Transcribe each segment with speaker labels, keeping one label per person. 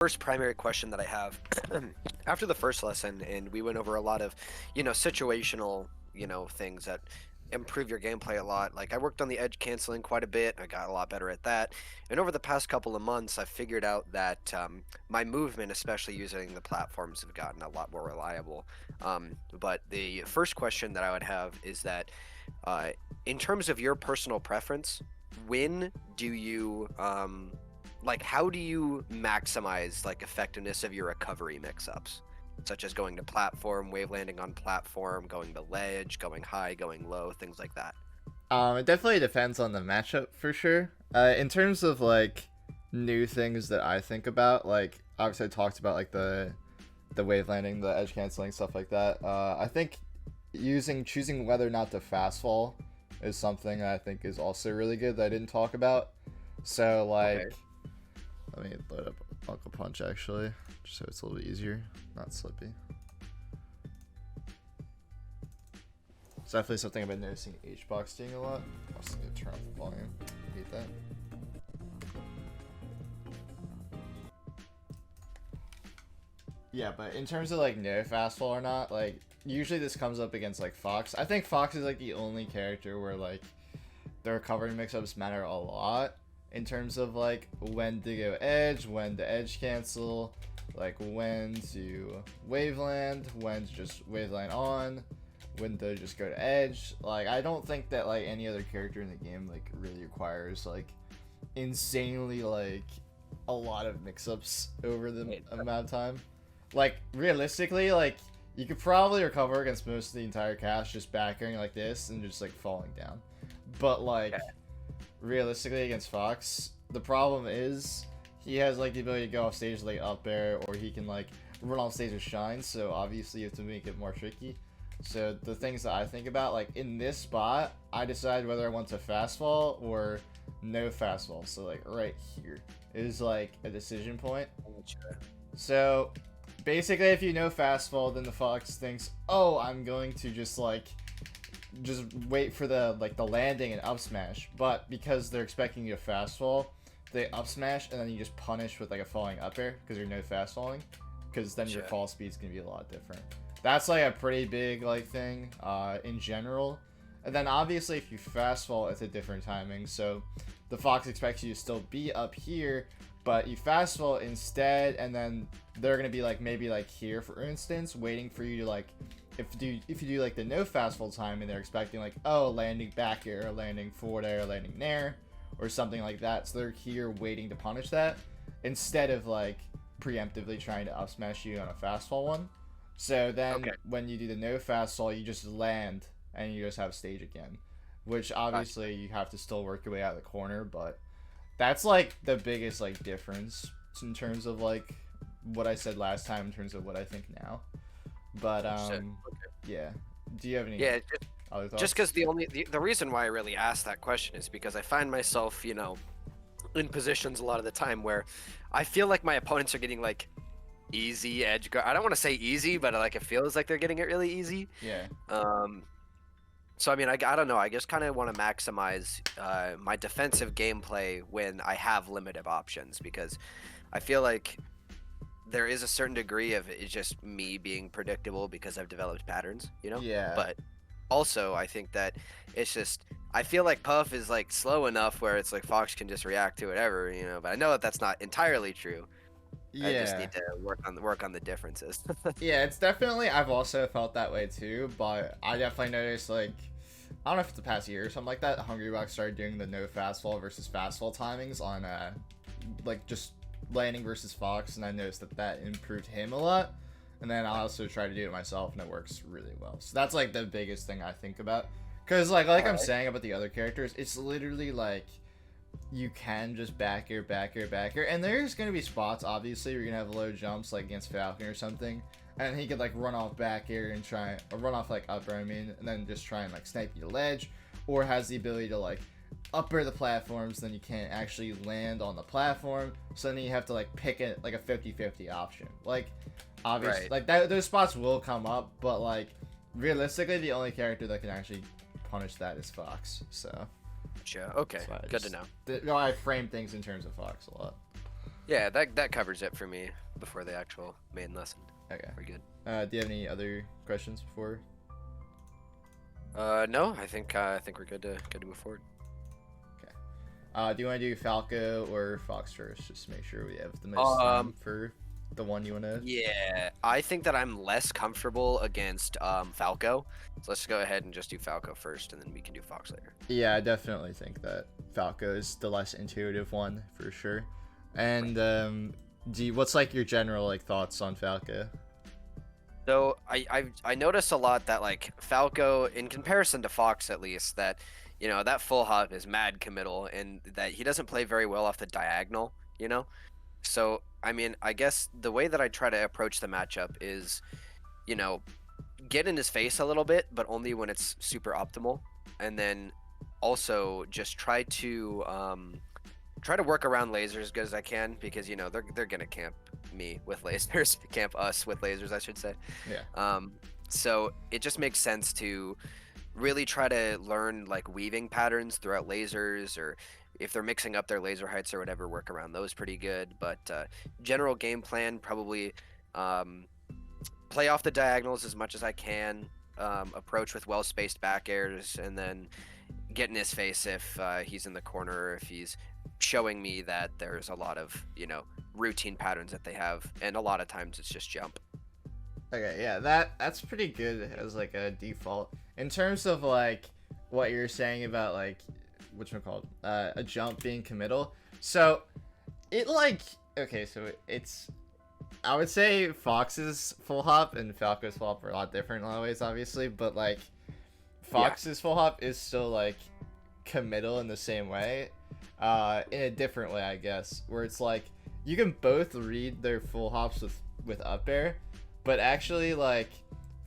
Speaker 1: first primary question that I have after the first lesson, and we went over a lot of, situational, things that improve your gameplay a lot. Like I worked on the edge canceling quite a bit. I got a lot better at that. And over the past couple of months, I figured out that my movement, especially using the platforms, have gotten a lot more reliable. But the first question that I would have is that, in terms of your personal preference, when do you like how do you maximize like effectiveness of your recovery mix-ups, such as going to platform, wave landing on platform, going to ledge, going high, going low, things like that?
Speaker 2: It definitely depends on the matchup for sure. In terms of like new things that I think about, like obviously I talked about like the wave landing, the edge canceling, stuff like that. I think choosing whether or not to fast fall is something I think is also really good that I didn't talk about. So like,
Speaker 1: Okay.
Speaker 2: let me load up Falco Punch actually, just so it's a little bit easier, not slippy. It's definitely something I've been noticing H-Box doing a lot. Also need to turn off the volume. Hate that. Yeah, but in terms of like no fastball or not, like usually this comes up against like Fox. I think Fox is like the only character where like the recovery mix-ups matter a lot in terms of like when to go edge, when to edge cancel, like when to waveland, when to just waveland on, when to just go to edge. Like I don't think that like any other character in the game like really requires like insanely like a lot of mix-ups over the amount of time. Like realistically, like you could probably recover against most of the entire cast just back airing like this and just like falling down. But like realistically against Fox, the problem is he has like the ability to go off stage like up air, or he can like run off stage with shine, so obviously you have to make it more tricky. So the things that I think about, like in this spot, I decide whether I want to fast fall or no fast fall. So like right here is like a decision point. So basically if you know fast fall, then the Fox thinks, oh, I'm going to just wait for the the landing and up smash, but because they're expecting you to fast fall, they up smash and then you just punish with like a falling up air because you're no fast falling, because then your fall speed's gonna be a lot different. That's like a pretty big like thing in general. And then obviously if you fast fall, it's a different timing, so the Fox expects you to still be up here, but you fast fall instead, and then they're gonna be like maybe like here for instance, waiting for you to like if you do like the no fast fall time, and they're expecting like, oh, landing back air, landing forward air, landing nair, or something like that. So they're here waiting to punish that instead of like preemptively trying to up smash you on a fast fall one. So then when you do the no fast fall, you just land and you just have stage again, which obviously you have to still work your way out of the corner, but that's like the biggest like difference in terms of like what I said last time in terms of what I think now. But yeah. Do you have any other thoughts?
Speaker 1: Just because the reason why I really asked that question is because I find myself, in positions a lot of the time where I feel like my opponents are getting like easy edge guard. I don't want to say easy, but like it feels like they're getting it really easy.
Speaker 2: Yeah.
Speaker 1: So I mean, I don't know. I just kind of want to maximize my defensive gameplay when I have limited options, because I feel like there is a certain degree of it's just me being predictable because I've developed patterns,
Speaker 2: Yeah.
Speaker 1: But also I think that it's just, I feel like Puff is like slow enough where it's like Fox can just react to whatever, but I know that that's not entirely true.
Speaker 2: Yeah.
Speaker 1: I just need to work on the differences.
Speaker 2: Yeah, it's definitely, I've also felt that way too, but I definitely noticed like, I don't know if it's the past year or something like that, Hungrybox started doing the no fast fall versus fast fall timings on like just landing versus Fox, and I noticed that improved him a lot. And then I also try to do it myself, and it works really well. So that's like the biggest thing I think about, because like I'm saying about the other characters, it's literally like you can just back air, and there's gonna be spots obviously where you're gonna have low jumps like against Falcon or something, and he could like run off back air and run off like up air, and then just try and like snipe you to ledge, or has the ability to like up air the platforms, then you can't actually land on the platform, so then you have to like pick it like a 50-50 option. Like obviously like those spots will come up, but like realistically the only character that can actually punish that is Fox. So
Speaker 1: Okay, good to know.
Speaker 2: I frame things in terms of Fox a lot.
Speaker 1: Yeah, that covers it for me before the actual main lesson.
Speaker 2: Okay.
Speaker 1: We're good.
Speaker 2: Do you have any other questions before?
Speaker 1: No, I think we're good to move forward.
Speaker 2: Do you want to do Falco or Fox first? Just to make sure we have the most time for the one you want to.
Speaker 1: Yeah, I think that I'm less comfortable against Falco. So let's go ahead and just do Falco first, and then we can do Fox later.
Speaker 2: Yeah, I definitely think that Falco is the less intuitive one for sure. And what's like your general like thoughts on Falco?
Speaker 1: So I notice a lot that like Falco, in comparison to Fox at least, that that full hop is mad committal, and that he doesn't play very well off the diagonal. So I mean, I guess the way that I try to approach the matchup is, get in his face a little bit, but only when it's super optimal, and then also just try to work around lasers as good as I can, because they're gonna camp me with lasers, camp us with lasers, I should say.
Speaker 2: Yeah.
Speaker 1: So it just makes sense to really try to learn like weaving patterns throughout lasers, or if they're mixing up their laser heights or whatever, work around those pretty good. But general game plan, probably play off the diagonals as much as I can, approach with well-spaced back airs, and then get in his face if he's in the corner, or if he's showing me that there's a lot of routine patterns that they have, and a lot of times it's just jump.
Speaker 2: Okay, yeah, that's pretty good as like a default. In terms of like what you're saying about like whatchamacallit, a jump being committal. So it like okay, so it's I would say Fox's full hop and Falco's full hop are a lot different in a lot of ways, obviously, but like Fox's full hop is still like committal in the same way, in a different way, I guess, where it's like you can both read their full hops with up air, but actually like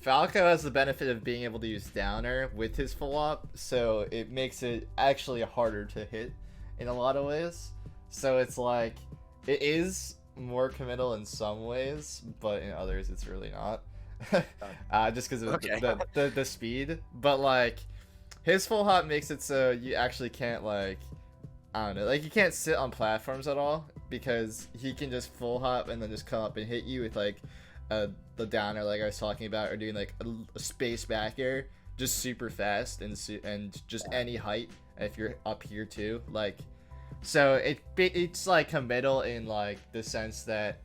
Speaker 2: Falco has the benefit of being able to use down air with his full hop, so it makes it actually harder to hit in a lot of ways. So it's like it is more committal in some ways, but in others it's really not. Just because of the speed. But like his full hop makes it so you actually can't like, I don't know, like you can't sit on platforms at all, because he can just full hop and then just come up and hit you with like the downer like I was talking about, or doing like a space back air just super fast and just any height if you're up here too. Like, so it's like committal in like the sense that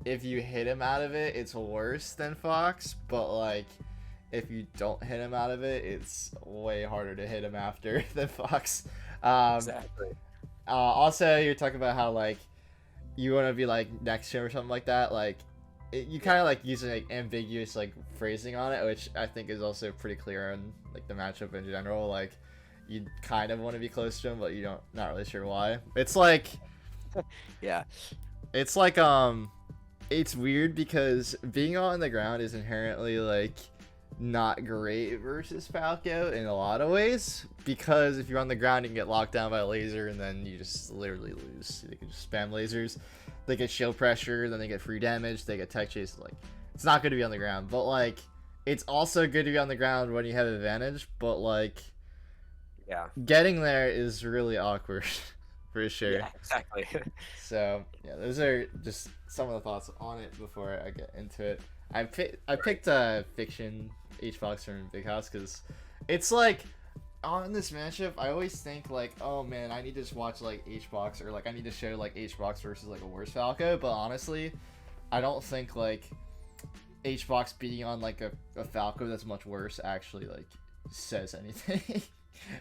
Speaker 2: if you hit him out of it, it's worse than Fox, but like if you don't hit him out of it, it's way harder to hit him after than Fox.
Speaker 1: Exactly.
Speaker 2: Also, you're talking about how like you want to be like next to him or something like that. Like you kind of like using like ambiguous like phrasing on it, which I think is also pretty clear on like the matchup in general. Like you kind of want to be close to him, but you don't, not really sure why. It's like
Speaker 1: yeah,
Speaker 2: it's like it's weird because being on the ground is inherently like not great versus Falco in a lot of ways, because if you're on the ground you can get locked down by a laser and then you just literally lose. They can just spam lasers, they get shield pressure, then they get free damage, they get tech chase. Like it's not good to be on the ground, but like it's also good to be on the ground when you have advantage, but like
Speaker 1: yeah,
Speaker 2: getting there is really awkward. For sure.
Speaker 1: Yeah, exactly.
Speaker 2: So yeah, those are just some of the thoughts on it before I get into it. I picked Fiction H-Box from Big House because it's like on this matchup I always think like, oh man, I need to just watch like H-Box, or like I need to show like H-Box versus like a worse Falco, but honestly I don't think like H-Box beating on like a Falco that's much worse actually like says anything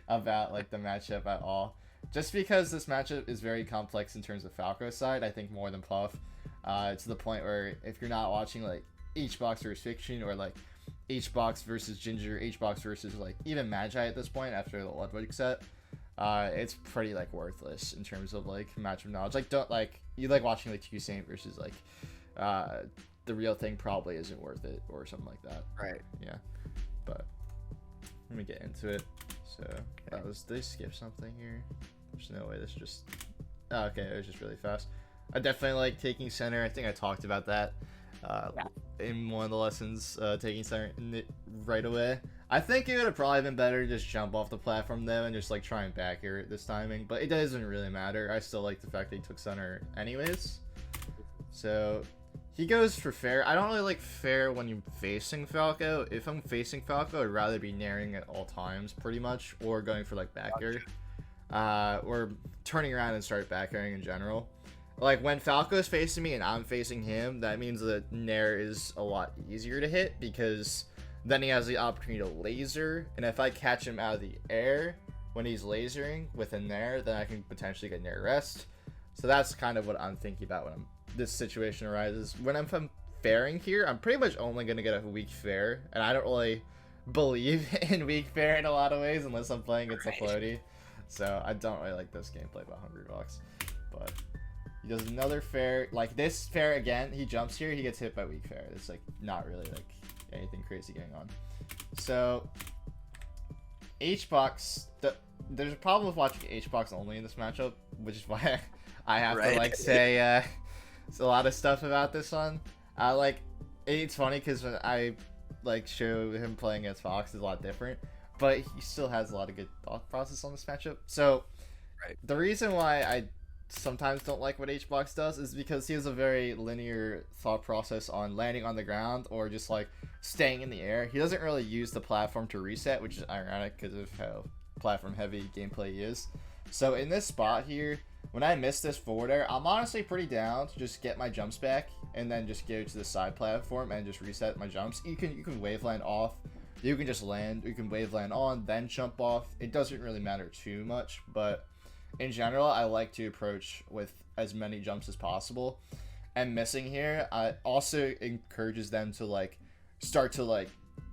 Speaker 2: about like the matchup at all. Just because this matchup is very complex in terms of Falco's side, I think more than Puff, to the point where if you're not watching like H-Box versus Fiction, or like H-Box versus Ginger, H-Box versus like even Magi at this point after the Ludwig set, it's pretty like worthless in terms of like matchup knowledge. Like don't like you like watching like Q Saint versus like the real thing probably isn't worth it or something like that.
Speaker 1: Right.
Speaker 2: Yeah. But let me get into it. So that was, did they skip something here? There's no way. This just, oh, okay, it was just really fast. I definitely like taking center. I think I talked about that in one of the lessons, taking center right away. I think it would have probably been better to just jump off the platform though and just like try and back air this timing, but it doesn't really matter. I still like the fact that he took center anyways. So he goes for fair. I don't really like fair when you're facing Falco. If I'm facing Falco, I'd rather be nairing at all times, pretty much, or going for like back air, or turning around and start back airing in general. Like when Falco is facing me and I'm facing him, that means that Nair is a lot easier to hit because then he has the opportunity to laser, and if I catch him out of the air when he's lasering with a Nair, then I can potentially get Nair rest. So that's kind of what I'm thinking about when this situation arises. When I'm fairing here, I'm pretty much only going to get a weak fair, and I don't really believe in weak fair in a lot of ways unless I'm playing against a floaty. So I don't really like this gameplay by Hungrybox. But he does another fair. Like this fair again, he jumps here, he gets hit by weak fair. It's like not really like anything crazy going on. So H-Box, there's a problem with watching H-Box only in this matchup, which is why I have to like say a lot of stuff about this one. Like it's funny because when I like show him playing against Fox, is a lot different, but he still has a lot of good thought process on this matchup. So the reason why I sometimes don't like what H-Box does is because he has a very linear thought process on landing on the ground or just like staying in the air. He doesn't really use the platform to reset, which is ironic because of how platform heavy gameplay he is. So in this spot here, when I miss this forward air, I'm honestly pretty down to just get my jumps back and then just go to the side platform and just reset my jumps. You can waveland off, you can just land, you can waveland on, then jump off. It doesn't really matter too much, but in general, I like to approach with as many jumps as possible. And missing here, also encourages them to like start to like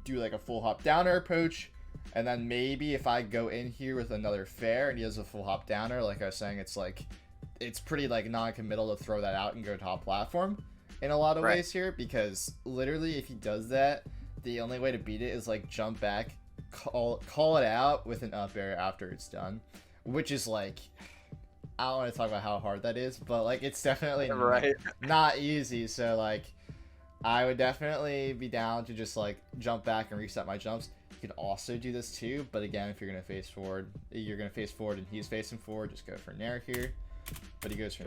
Speaker 2: do like a full hop downer approach. And then maybe if I go in here with another fair and he has a full hop downer, like I was saying, it's pretty like non-committal to throw that out and go top platform in a lot of ways here, because literally if he does that, the only way to beat it is like jump back, call it out with an up air after it's done. Which is like, I don't want to talk about how hard that is, but like it's definitely not easy. So like, I would definitely be down to just like jump back and reset my jumps. You could also do this too, but again, if you're gonna face forward, and he's facing forward, just go for Nair here. But he goes for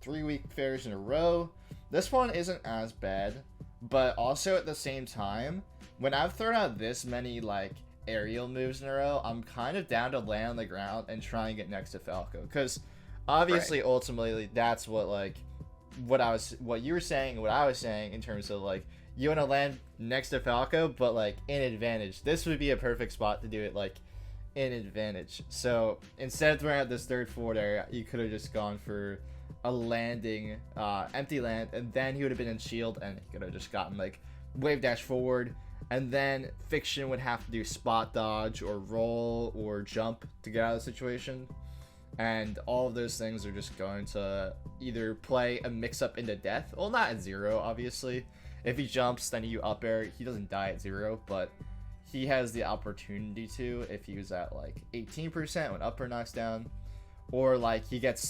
Speaker 2: 3 weak fairs in a row. This one isn't as bad, but also at the same time, when I've thrown out this many like aerial moves in a row, I'm kind of down to land on the ground and try and get next to Falco, because obviously ultimately that's what you were saying and what I was saying in terms of like you want to land next to Falco, but like in advantage. This would be a perfect spot to do it like in advantage. So instead of throwing out this third forward area, you could have just gone for a landing empty land, and then he would have been in shield and he could have just gotten like wave dash forward. And then Fiction would have to do spot dodge or roll or jump to get out of the situation. And all of those things are just going to either play a mix-up into death. Well, not at 0, obviously. If he jumps, then you up air. He doesn't die at 0, but he has the opportunity to if he was at like 18% when up air knocks down. Or like you get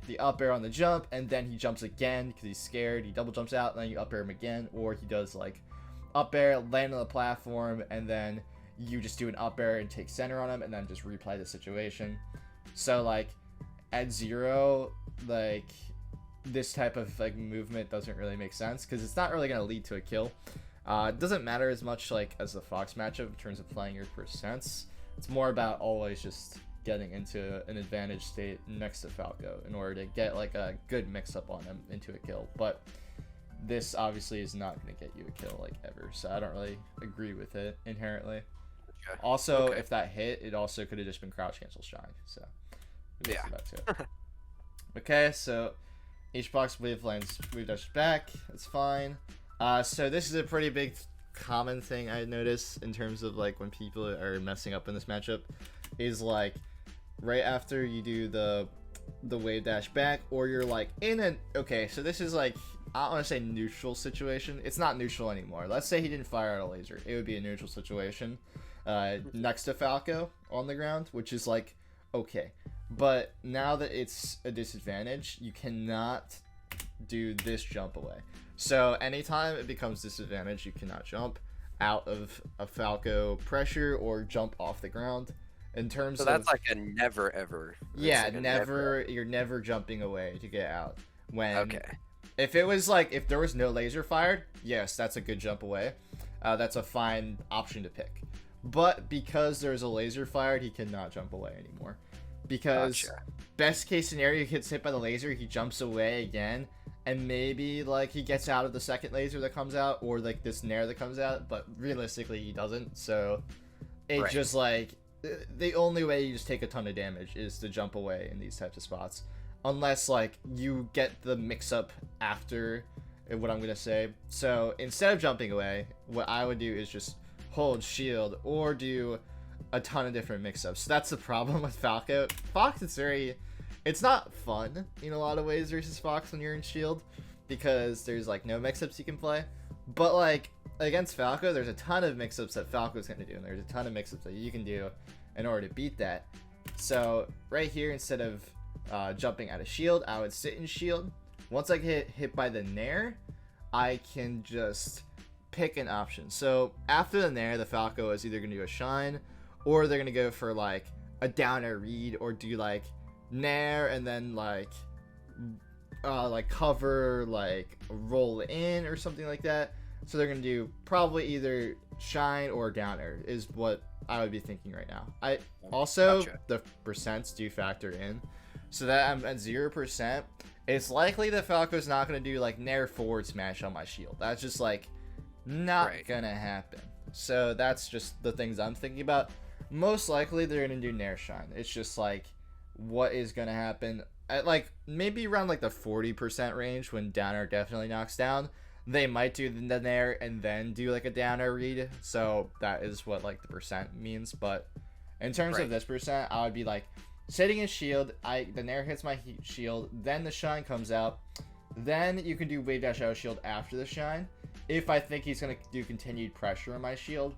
Speaker 2: the up air on the jump, and then he jumps again because he's scared. He double jumps out, and then you up air him again. Or he does like up air, land on the platform, and then you just do an up air and take center on him, and then just replay the situation. So like at 0, like this type of like movement doesn't really make sense because it's not really going to lead to a kill. It doesn't matter as much like as the Fox matchup in terms of playing your percents. It's more about always just getting into an advantage state next to Falco in order to get like a good mix up on him into a kill. But this obviously is not going to get you a kill like ever, so I don't really agree with it inherently. Okay. Also, if that hit, it also could have just been crouch cancel shine. So yeah, that too. Okay, so H-Box wavelands wave dash back. That's fine. So this is a pretty big common thing I notice in terms of like when people are messing up in this matchup, is like right after you do the wave dash back, or you're like in an so this is like, I don't want to say neutral situation. It's not neutral anymore. Let's say he didn't fire out a laser. It would be a neutral situation next to Falco on the ground, which is like, okay. But now that it's a disadvantage, you cannot do this jump away. So anytime it becomes disadvantage, you cannot jump out of a Falco pressure or jump off the ground. In terms of,
Speaker 1: that's like a never ever.
Speaker 2: Yeah, like never. You're never jumping away to get out when If it was like, if there was no laser fired, yes, that's a good jump away. That's a fine option to pick. But because there's a laser fired, he cannot jump away anymore. Because
Speaker 1: Gotcha.
Speaker 2: best case scenario, he gets hit by the laser, he jumps away again, and maybe like he gets out of the second laser that comes out, or like this Nair that comes out, but realistically he doesn't. So it
Speaker 1: Right.
Speaker 2: just like, the only way you just take a ton of damage is to jump away in these types of spots. Unless like you get the mix-up after what I'm gonna say. So instead of jumping away, what I would do is just hold shield or do a ton of different mix-ups. That's the problem with Falco. Fox, it's not fun in a lot of ways versus Fox when you're in shield, because there's like no mix-ups you can play. But like against Falco, there's a ton of mix-ups that Falco's gonna do, and there's a ton of mix-ups that you can do in order to beat that. So right here, instead of jumping out of shield, I would sit in shield. Once I get hit by the Nair, I can just pick an option. So after the Nair, the Falco is either going to do a shine, or they're going to go for like a down air read, or do like Nair and then like cover, like roll in or something like that. So they're going to do probably either shine or down air is what I would be thinking right now. I also,
Speaker 1: Gotcha.
Speaker 2: the percents do factor in. So that I'm at 0%, it's likely that Falco's not going to do like Nair forward smash on my shield. That's just like not
Speaker 1: Right.
Speaker 2: gonna happen. So that's just the things I'm thinking about. Most likely they're gonna do Nair shine. It's just like what is gonna happen at like maybe around like the 40% range, when down air definitely knocks down. They might do the Nair and then do like a down air read. So that is what like the percent means. But in terms
Speaker 1: Right.
Speaker 2: of this percent, I would be like sitting in shield. The Nair hits my shield, then the shine comes out. Then you can do wave dash out of shield after the shine, if I think he's going to do continued pressure on my shield.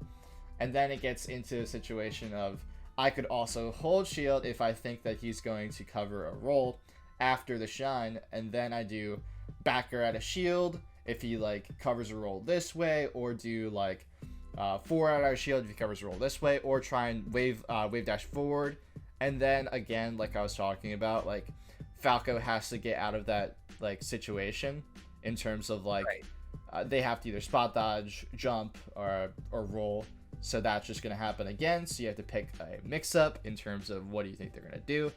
Speaker 2: And then it gets into a situation of I could also hold shield if I think that he's going to cover a roll after the shine, and then I do backer out of shield if he like covers a roll this way, or do like 4 out of shield if he covers a roll this way, or try and wave dash forward. And then again, like I was talking about, like Falco has to get out of that like situation in terms of like
Speaker 1: Right.
Speaker 2: they have to either spot dodge, jump, or roll. So that's just gonna happen again. So you have to pick a mix-up in terms of what do you think they're gonna do.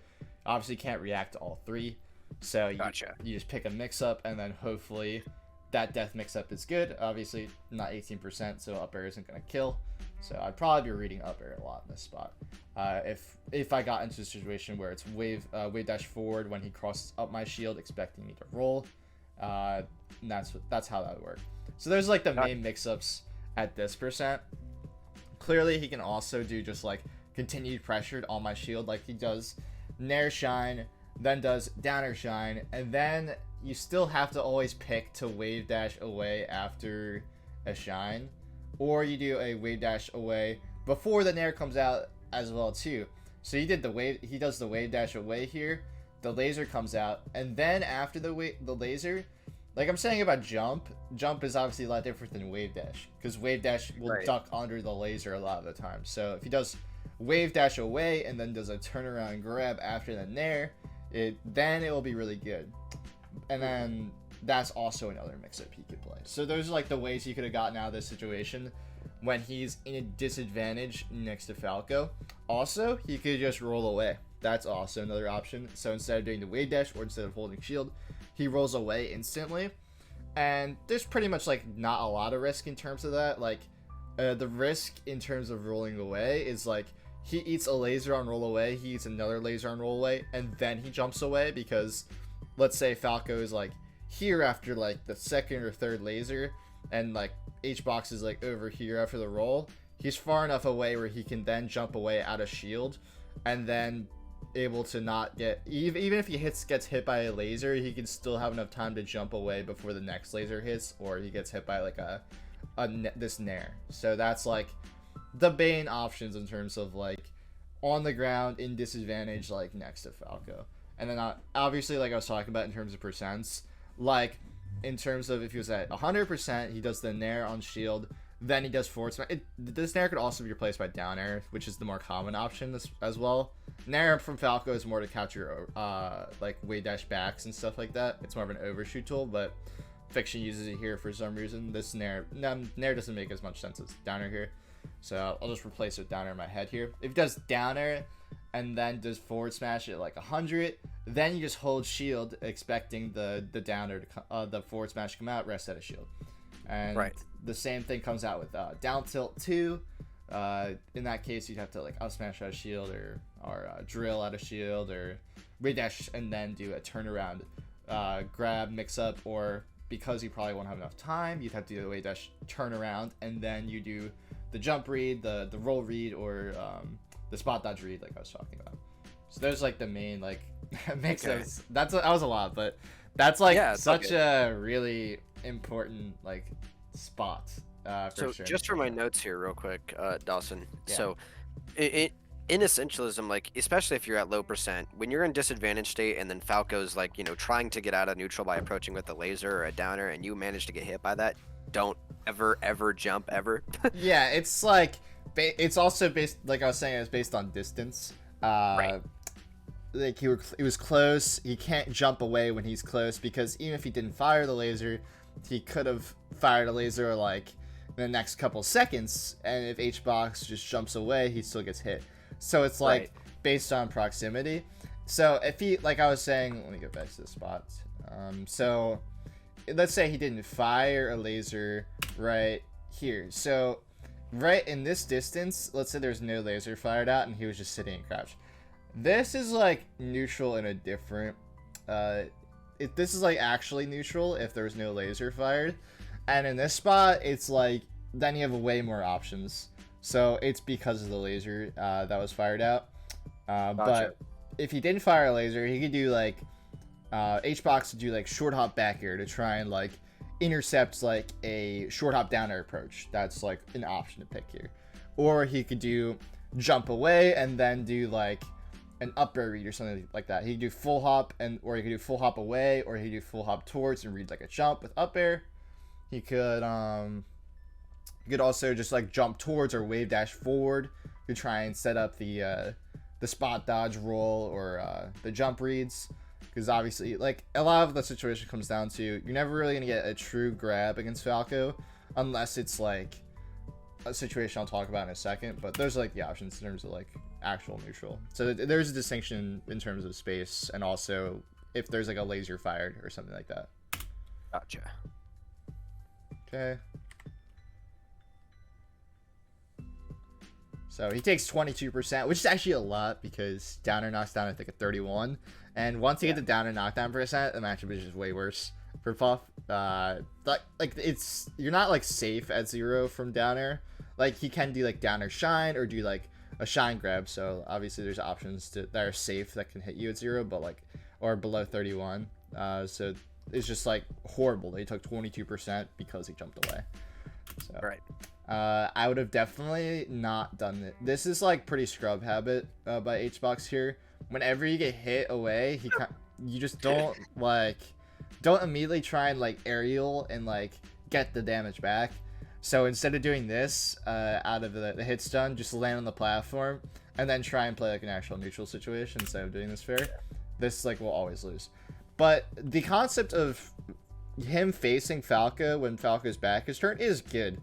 Speaker 2: Obviously, can't react to all three. So
Speaker 1: Gotcha.
Speaker 2: you just pick a mix-up, and then hopefully that death mix-up is good. Obviously, not 18%, so up air isn't gonna kill. So I'd probably be reading up air a lot in this spot. If I got into a situation where it's wave dash forward when he crosses up my shield, expecting me to roll, that's how that would work. So there's like the main mix-ups at this percent. Clearly, he can also do just like continued pressure on my shield, like he does Nair shine, then does downer shine, and then you still have to always pick to wave dash away after a shine, or you do a wave dash away before the Nair comes out as well too. So he does the wave dash away here, the laser comes out, and then after the laser, like I'm saying about jump is obviously a lot different than wave dash, because wave dash will
Speaker 1: Right.
Speaker 2: duck under the laser a lot of the time. So if he does wave dash away and then does a turnaround grab after the Nair, then it will be really good. And then that's also another mix-up he could play. So those are like the ways he could have gotten out of this situation when he's in a disadvantage next to Falco. Also, he could just roll away. That's also another option. So instead of doing the wave dash, or instead of holding shield, he rolls away instantly. And there's pretty much like not a lot of risk in terms of that. Like the risk in terms of rolling away is like he eats a laser on roll away, he eats another laser on roll away, and then he jumps away, because let's say Falco is like here after like the second or third laser, and like H-box is like over here after the roll. He's far enough away where he can then jump away out of shield, and then able to not get, even if he gets hit by a laser, he can still have enough time to jump away before the next laser hits, or he gets hit by like this Nair. So that's like the main options in terms of like on the ground in disadvantage, like next to Falco. And then obviously, like I was talking about in terms of percents, like in terms of if he was at 100%, he does the Nair on shield, then he does forward smash. This Nair could also be replaced by down air, which is the more common option as well. Nair from Falco is more to catch your like wave dash backs and stuff like that. It's more of an overshoot tool, but Fiction uses it here for some reason. This Nair doesn't make as much sense as down air here, so I'll just replace it with down air in my head here. If he does down air and then does forward smash at like 100, then you just hold shield, expecting the down air to the forward smash to come out, rest at a shield. And the same thing comes out with down tilt 2. In that case, you'd have to like up smash out a shield or drill out a shield or wave dash and then do a turnaround grab mix up, or because you probably won't have enough time, you'd have to do the wave dash turnaround and then you do the jump read, the roll read, or the spot dodge read like I was talking about. So there's like the main like mix-ups. That was a lot, but that's like such a really important like spot.
Speaker 1: So
Speaker 2: sure.
Speaker 1: Just for my notes here real quick, Dawson. Yeah. So in essentialism, like especially if you're at low percent, when you're in disadvantage state and then Falco's like, you know, trying to get out of neutral by approaching with a laser or a downer and you manage to get hit by that, don't ever jump ever.
Speaker 2: Yeah, it's like it's also based, like I was saying, it's based on distance. Like he was close, he can't jump away when he's close, because even if he didn't fire the laser, he could have fired a laser like in the next couple seconds, and if H-Box just jumps away, he still gets hit. So it's like based on proximity. So if he, like I was saying, let me get back to the spot. So let's say he didn't fire a laser right here. So right in this distance, let's say there's no laser fired out and he was just sitting and crouched. This is like neutral in a different this is like actually neutral if there's no laser fired, and in this spot it's like then you have way more options, so it's because of the laser that was fired out. But if he didn't fire a laser, he could do like H-Box to do like short hop back air to try and like intercept like a short hop down air approach. That's like an option to pick here. Or he could do jump away and then do like an up air read or something like that. He could do full hop, or he could do full hop away, or he could do full hop towards and read like a jump with up air. He could also just like jump towards or wave dash forward to try and set up the spot dodge roll or the jump reads, because obviously like a lot of the situation comes down to you're never really gonna get a true grab against Falco unless it's like a situation I'll talk about in a second, but there's like the options in terms of like actual neutral. So there's a distinction in terms of space, and also if there's like a laser fired or something like that.
Speaker 1: Gotcha.
Speaker 2: Okay. So he takes 22%, which is actually a lot because downer knocks down I think a 31, and once you get the downer knockdown percent, the matchup is just way worse for Puff. Like it's, you're not like safe at 0 from downer. Like he can do like downer shine or do like a shine grab, so obviously there's options that are safe that can hit you at 0, but like, or below 31. So it's just like horrible. They took 22% because he jumped away. So I would have definitely not done it. This is like pretty scrub habit by H-Box here. Whenever you get hit away, you just don't don't immediately try and like aerial and like get the damage back. So instead of doing this out of the hit stun, just land on the platform and then try and play like an actual neutral situation instead of doing this fair. This like will always lose. But the concept of him facing Falco when Falco's back is turned is good.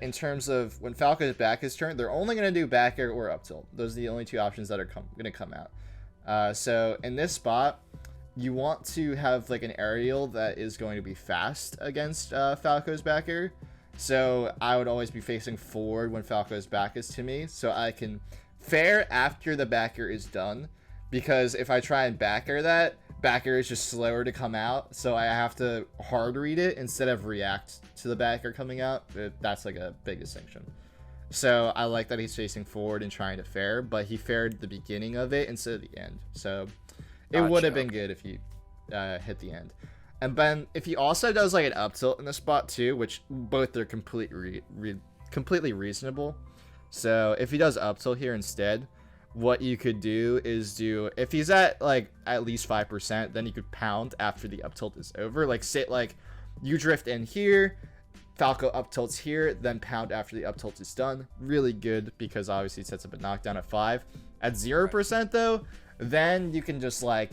Speaker 2: In terms of when Falco's back is turned, they're only going to do back air or up tilt. Those are the only two options that are going to come out. So in this spot, you want to have like an aerial that is going to be fast against Falco's back air. So I would always be facing forward when Falco's back is to me, so I can fair after the back air is done. Because if I try and back air that, back air is just slower to come out, so I have to hard read it instead of react to the back air coming out. That's like a big distinction. So I like that he's facing forward and trying to fair, but he faired the beginning of it instead of the end. So it would have been good if he hit the end. And then if he also does like an up tilt in the spot too, which both are completely reasonable. So if he does up tilt here instead, what you could do is if he's at like at least 5%, then you could pound after the up tilt is over. Like say like you drift in here, Falco up tilts here, then pound after the up tilt is done. Really good because obviously it sets up a knockdown at 5. At 0% though, then you can just like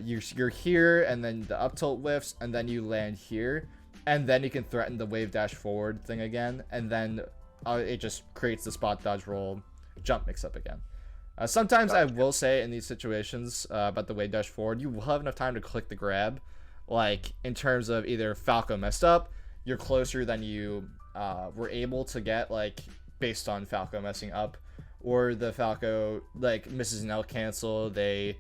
Speaker 2: you're here and then the up tilt whiffs and then you land here and then you can threaten the wave dash forward thing again and then it just creates the spot dodge roll jump mix up again. Sometimes I will say in these situations about the wave dash forward, you will have enough time to click the grab, like in terms of either Falco messed up, you're closer than you were able to get, like based on Falco messing up, or the Falco like misses an L cancel, they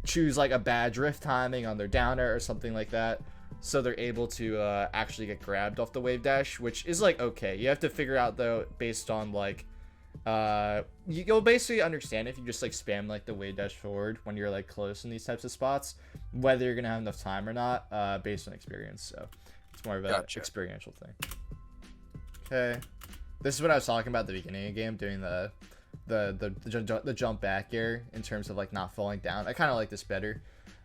Speaker 2: choose like a bad drift timing on their downer or something like that, so they're able to actually get grabbed off the wave dash, which is like okay. You have to figure out though based on like you'll basically understand if you just like spam like the wave dash forward when you're like close in these types of spots, whether you're gonna have enough time or not, based on experience. So it's more of a experiential thing. Okay, this is what I was talking about at the beginning of the game, doing the jump back air in terms of like not falling down. I kind of like this better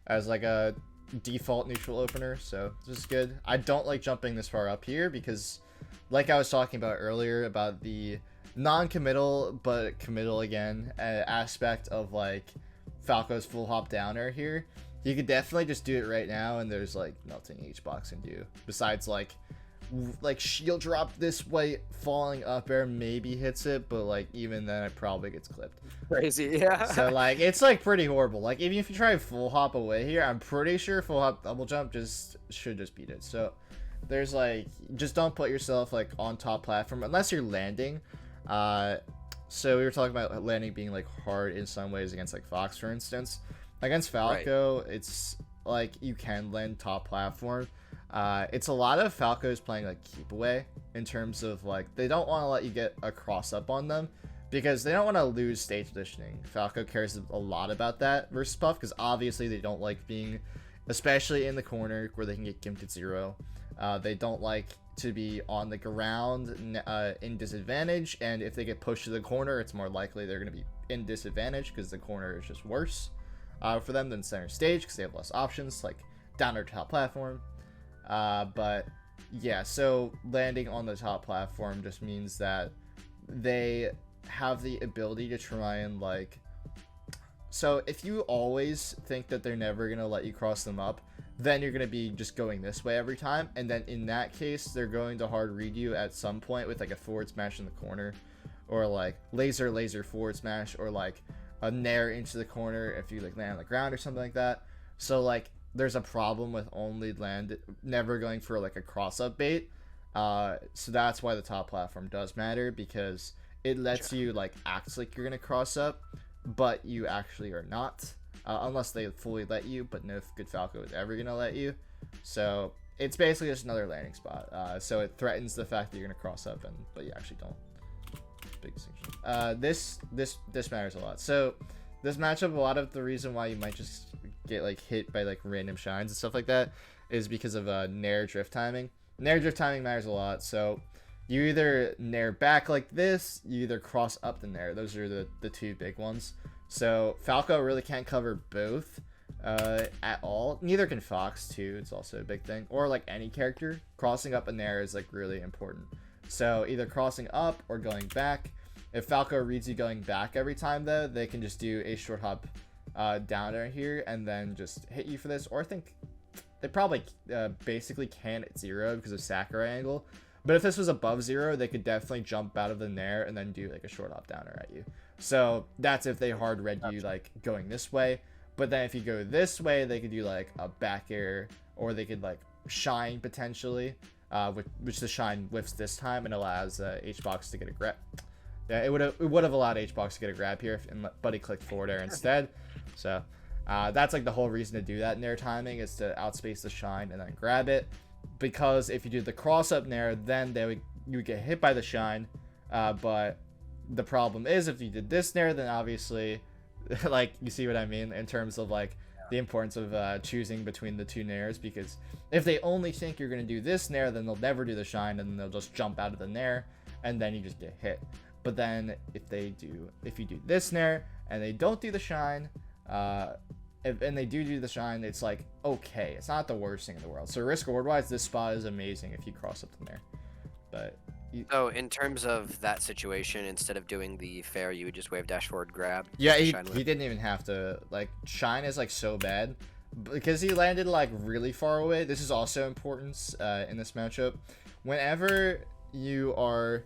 Speaker 2: as like a default neutral opener, so this is good. I don't like jumping this far up here because like I was talking about earlier about the non-committal but committal again aspect of like Falco's full hop downer here. You could definitely just do it right now and there's like nothing H-box can do besides like shield drop this way, falling up air maybe hits it, but like even then it probably gets clipped.
Speaker 1: Crazy, yeah.
Speaker 2: So like it's like pretty horrible. Like even if you try full hop away here, I'm pretty sure full hop double jump should just beat it. So there's like, just don't put yourself like on top platform unless you're landing. So we were talking about landing being like hard in some ways against like Fox, for instance. Against Falco, it's like you can land top platform. It's a lot of Falcos playing like keep away in terms of like they don't want to let you get a cross up on them because they don't want to lose stage positioning. Falco cares a lot about that versus Puff because obviously they don't like being, especially in the corner where they can get gimped at 0. They don't like to be on the ground in disadvantage, and if they get pushed to the corner, it's more likely they're going to be in disadvantage because the corner is just worse for them than center stage because they have less options like down or top platform. But yeah, so landing on the top platform just means that they have the ability to try and like, so if you always think that they're never going to let you cross them up, then you're going to be just going this way every time, and then in that case they're going to hard read you at some point with like a forward smash in the corner, or like laser forward smash, or like a Nair into the corner if you like land on the ground or something like that. So like there's a problem with only never going for like a cross up bait. So that's why the top platform does matter, because it lets you like act like you're gonna cross up, but you actually are not, unless they fully let you, but no good Falco is ever gonna let you. So it's basically just another landing spot. So it threatens the fact that you're gonna cross up, but you actually don't. Big distinction. This matters a lot. So this matchup, a lot of the reason why you might just get like hit by like random shines and stuff like that is because of Nair drift timing. Nair drift timing matters a lot. So you either Nair back like this, you either cross up the Nair. Those are the two big ones. So Falco really can't cover both at all. Neither can Fox too. It's also a big thing. Or like any character, crossing up a Nair is like really important. So either crossing up or going back. If Falco reads you going back every time though, they can just do a short hop down air here and then just hit you for this. Or I think they probably basically can at 0 because of Sakurai angle. But if this was above 0, they could definitely jump out of the Nair and then do like a short hop downer at you. So that's if they hard read you like going this way. But then if you go this way, they could do like a back air, or they could like shine potentially, which the shine whiffs this time and allows H-box to get a grab. Yeah, it would have allowed H-box to get a grab here, but he clicked forward air instead. So that's like the whole reason to do that Nair timing, is to outspace the shine and then grab it. Because if you do the cross up Nair, then you would get hit by the shine. But the problem is if you did this Nair, then obviously, like, you see what I mean in terms of like the importance of choosing between the two Nairs, because if they only think you're going to do this Nair, then they'll never do the shine and they'll just jump out of the Nair and then you just get hit. But then if you do this Nair and they don't do the shine, and they do the shine, it's like, okay, it's not the worst thing in the world. So risk reward wise, this spot is amazing if you cross up the Nair. But
Speaker 1: So in terms of that situation, instead of doing the fair, you would just wave dash forward grab.
Speaker 2: yeah,
Speaker 1: just to
Speaker 2: he
Speaker 1: shine with
Speaker 2: he didn't even have to, like, shine is like so bad because he landed like really far away. This is also important in this matchup. Whenever you are,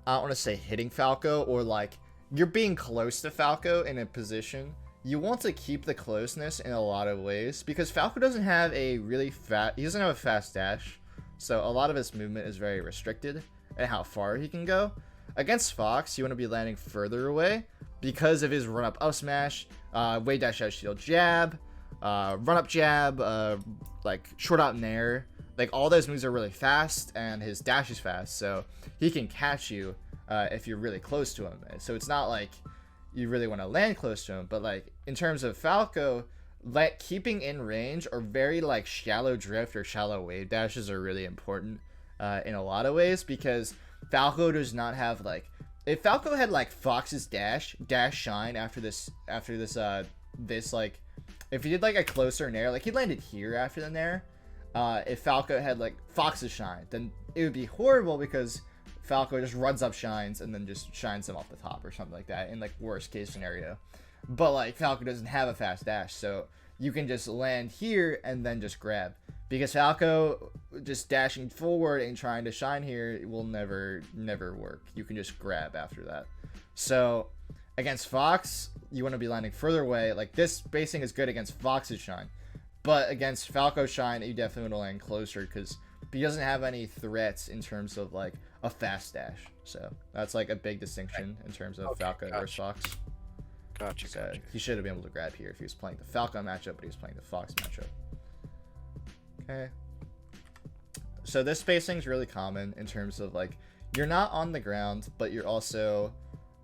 Speaker 2: I don't want to say hitting Falco, or like you're being close to Falco in a position, you want to keep the closeness in a lot of ways, because Falco doesn't have a really he doesn't have a fast dash, so a lot of his movement is very restricted and how far he can go. Against Fox, you want to be landing further away because of his run up smash, wave dash out shield jab, run up jab, like short out Nair. Like, all those moves are really fast, and his dash is fast, so he can catch you if you're really close to him. So it's not like you really want to land close to him, but like in terms of Falco, like keeping in range or very like shallow drift or shallow wave dashes are really important in a lot of ways, because Falco does not have like, if Falco had like Fox's dash shine after this like, if he did like a closer Nair, like he landed here after the Nair, if Falco had like Fox's shine, then it would be horrible, because Falco just runs up shines and then just shines them off the top or something like that in like worst case scenario. But like Falco doesn't have a fast dash, so you can just land here and then just grab, because Falco just dashing forward and trying to shine here will never work. You can just grab after that. So against Fox, you want to be landing further away. Like, this spacing is good against Fox's shine, but against Falco's shine, you definitely want to land closer, because he doesn't have any threats in terms of like a fast dash. So that's like a big distinction in terms of Falco versus Fox.
Speaker 1: Gotcha.
Speaker 2: So he should have been able to grab here if he was playing the Falco matchup, but he was playing the Fox matchup. Okay. So this spacing is really common in terms of like, you're not on the ground, but you're also,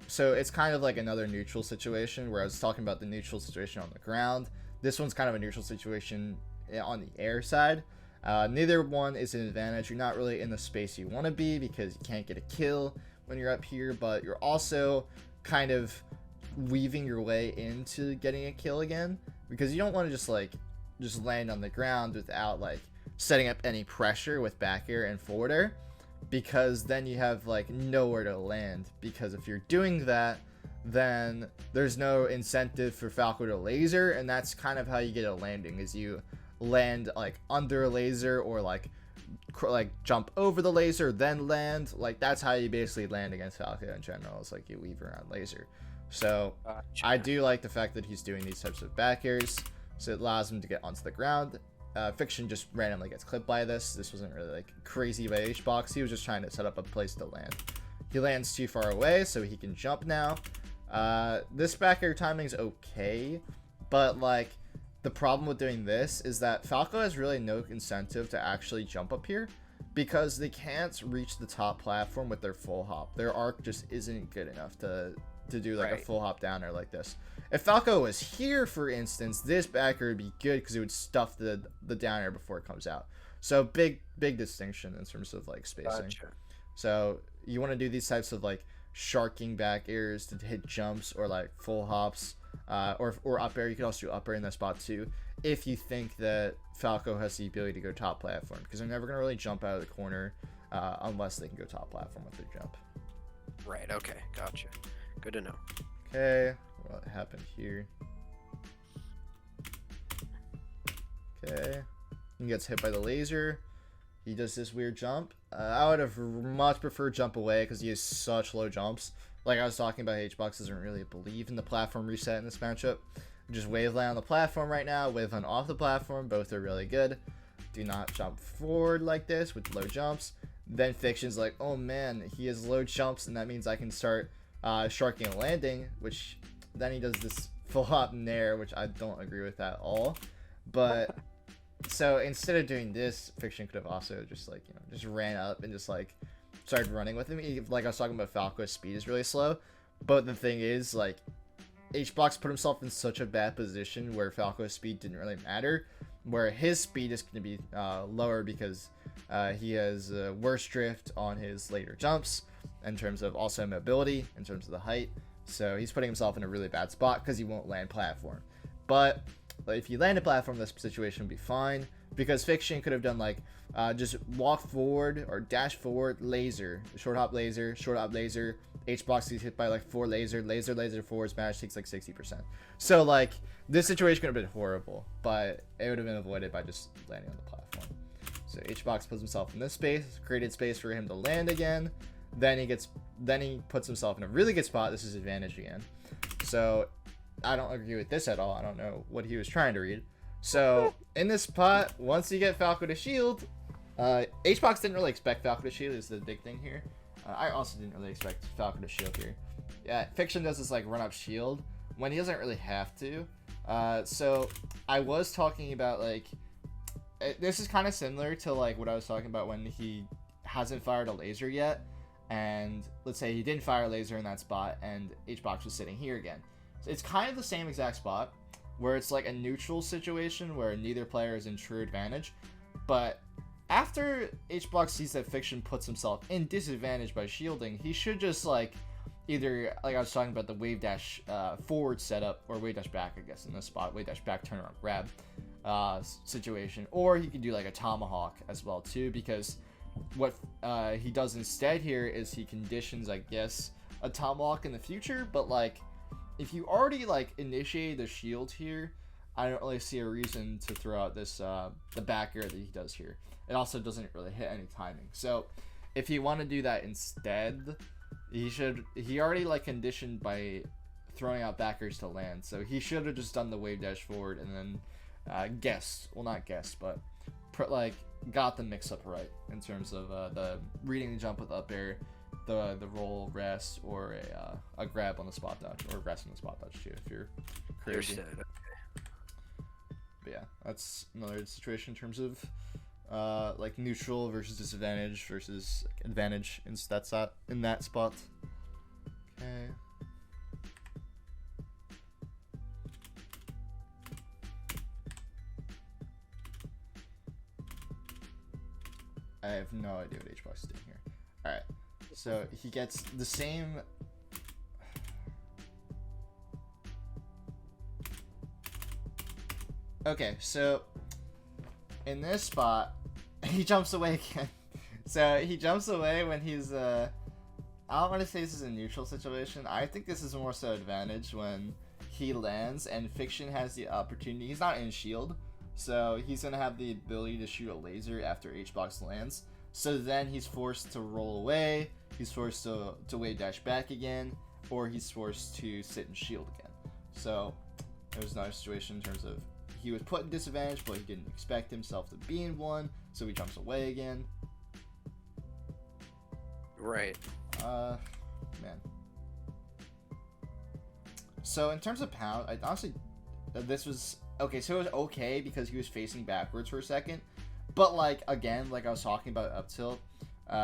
Speaker 2: so it's kind of like another neutral situation, where I was talking about the neutral situation on the ground. This one's kind of a neutral situation on the air side. Neither one is an advantage. You're not really in the space you want to be, because you can't get a kill when you're up here, but you're also kind of weaving your way into getting a kill again, because you don't want to just land on the ground without like setting up any pressure with back air and forward air, because then you have like nowhere to land. Because if you're doing that, then there's no incentive for Falco to laser, and that's kind of how you get a landing, is you land like under a laser, or like jump over the laser then land. Like, that's how you basically land against Falco in general. It's like you weave around laser. So I do like the fact that he's doing these types of back airs, so it allows him to get onto the ground. Fiction just randomly gets clipped by this. This wasn't really like crazy by HBox. He was just trying to set up a place to land. He lands too far away, so he can jump now. This back air timing is okay, but like, the problem with doing this is that Falco has really no incentive to actually jump up here, because they can't reach the top platform with their full hop. Their arc just isn't good enough to do like a full hop down air like this. If Falco was here, for instance, this back air would be good, because it would stuff the down air before it comes out. So big distinction in terms of like spacing.
Speaker 1: Gotcha.
Speaker 2: So you want to do these types of like sharking back airs to hit jumps, or like full hops, or up air. You can also do up air in that spot too, if you think that Falco has the ability to go top platform, because they're never going to really jump out of the corner unless they can go top platform with their jump.
Speaker 1: Right, okay, gotcha. Good to know.
Speaker 2: Okay, what happened here? Okay, he gets hit by the laser. He does this weird jump. I would have much preferred jump away, because he has such low jumps. Like I was talking about, HBox doesn't really believe in the platform reset in this matchup. Just Waveland on the platform right now, Waveland off the platform, both are really good. Do not jump forward like this with low jumps. Then Fiction's like, oh man, he has low jumps, and that means I can start sharking a landing, which then he does this full hop Nair, which I don't agree with at all. But so instead of doing this, Fiction could have also just like, just ran up and just like started running with him. Like I was talking about, Falco's speed is really slow, but the thing is, like, HBox put himself in such a bad position where Falco's speed didn't really matter, where his speed is going to be lower, because he has worse drift on his later jumps, in terms of also mobility, in terms of the height. So he's putting himself in a really bad spot, because he won't land platform. But if you land a platform, this situation would be fine, because Fiction could have done like just walk forward or dash forward, laser, short hop laser, H-box gets hit by like 4 laser forward smash takes like 60%. So like this situation could have been horrible, but it would have been avoided by just landing on the platform. So H-box puts himself in this space, created space for him to land again. Then he puts himself in a really good spot. This is advantage again. So I don't agree with this at all. I don't know what he was trying to read. So in this spot, once you get Falco to shield, H-box didn't really expect Falco to shield is the big thing here. I also didn't really expect Falco to shield here. Yeah, Fiction does this like run up shield when he doesn't really have to. So I was talking about like, this is kind of similar to like what I was talking about when he hasn't fired a laser yet. And let's say he didn't fire a laser in that spot and H-box was sitting here again. So it's kind of the same exact spot where it's like a neutral situation where neither player is in true advantage. But after H-box sees that Fiction puts himself in disadvantage by shielding, he should just like either, like I was talking about the wave dash forward setup, or wave dash back, I guess in this spot, wave dash back turnaround grab situation, or he could do like a tomahawk as well too, because what he does instead here is he conditions, I guess, a tomahawk in the future. But like if you already like initiated the shield here, I don't really see a reason to throw out this the back air that he does here. It also doesn't really hit any timing. So if you want to do that instead, he already like conditioned by throwing out back airs to land. So he should have just done the wave dash forward and then but like got the mix up right in terms of the reading the jump with up air, the roll rest, or a grab on the spot dodge, or rest on the spot dodge too if you're crazy. But yeah, that's another situation in terms of like neutral versus disadvantage versus advantage in that spot. Okay. I have no idea what H-box is doing here. Alright, so he gets the same... Okay, so in this spot, he jumps away again. So he jumps away when he's... I don't want to say this is a neutral situation. I think this is more so advantage when he lands and Fiction has the opportunity. He's not in shield, so he's going to have the ability to shoot a laser after H-box lands. So then he's forced to roll away, he's forced to wave dash back again, or he's forced to sit and shield again. So there's another situation in terms of he was put in disadvantage, but he didn't expect himself to be in one, so he jumps away again.
Speaker 1: Right.
Speaker 2: Man. So in terms of pound, I honestly, this was okay. So it was okay because he was facing backwards for a second, but like again, like I was talking about up tilt,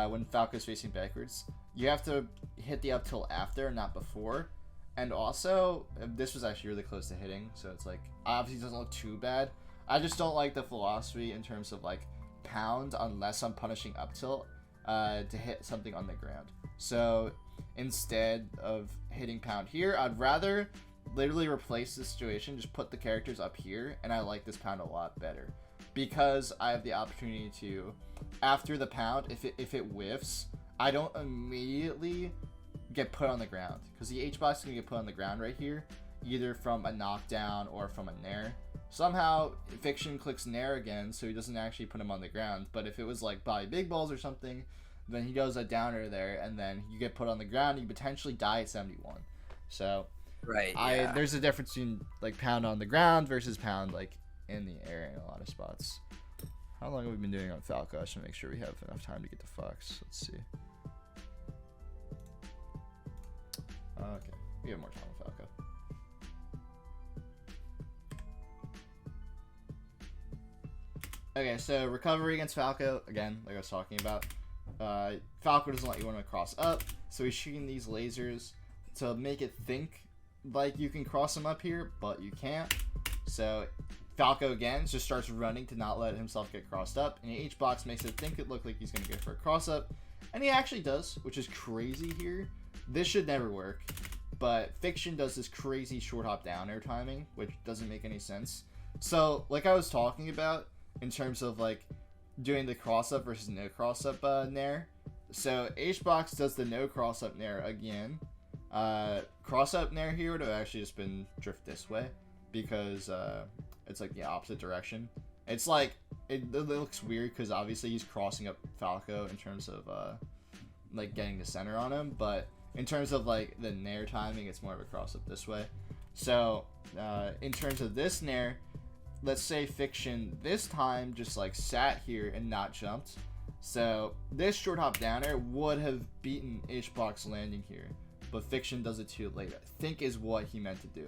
Speaker 2: when Falco's facing backwards, you have to hit the up tilt after, not before. And also, this was actually really close to hitting, so it's like obviously it doesn't look too bad. I just don't like the philosophy in terms of like pound unless I'm punishing up tilt to hit something on the ground. So instead of hitting pound here, I'd rather literally replace the situation, just put the characters up here, and I like this pound a lot better because I have the opportunity to, after the pound, if it whiffs, I don't immediately get put on the ground, because the H-box is going to get put on the ground right here, either from a knockdown or from a Nair. Somehow Fiction clicks Nair again, so he doesn't actually put him on the ground, but if it was like Bobby Big Balls or something, then he does a downer there, and then you get put on the ground, you potentially die at 71. So
Speaker 1: right, yeah.
Speaker 2: There's a difference between like pound on the ground versus pound like in the air in a lot of spots. How long have we been doing on Falco? I should make sure we have enough time to get to Fox. Let's see. Okay, we have more time with Falco. Okay, so recovery against Falco, again, like I was talking about. Falco doesn't let you want to cross up, so he's shooting these lasers to make it think like you can cross him up here, but you can't. So Falco again just starts running to not let himself get crossed up, and H-box makes it think it look like he's going to go for a cross up, and he actually does, which is crazy here. This should never work, but Fiction does this crazy short hop down air timing, which doesn't make any sense. So like I was talking about, in terms of like doing the Crossup versus no Crossup Nair. So Hbox does the no Crossup Nair again. Crossup Nair here would have actually just been drift this way because it's like the opposite direction. It's like it looks weird because obviously he's crossing up Falco in terms of like getting the center on him, but in terms of like the Nair timing, it's more of a Crossup this way. So in terms of this Nair, let's say Fiction this time just like sat here and not jumped. So this short hop down air would have beaten Hbox landing here, but Fiction does it too late, I think is what he meant to do.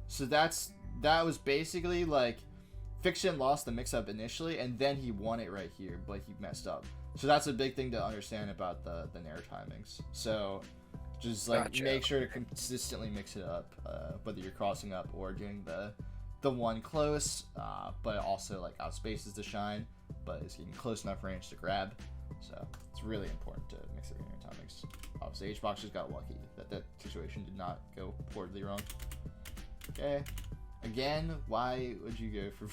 Speaker 2: So that was basically like Fiction lost the mix-up initially, and then he won it right here, but he messed up. So that's a big thing to understand about the Nair timings. So just like
Speaker 1: Gotcha.
Speaker 2: make sure to consistently mix it up, whether you're crossing up or doing the one close, but also like outspaces the shine, but is getting close enough range to grab. So it's really important to mix it in your timings. Obviously, Hbox just got lucky that situation did not go poorly wrong. Okay. Again, why would you go for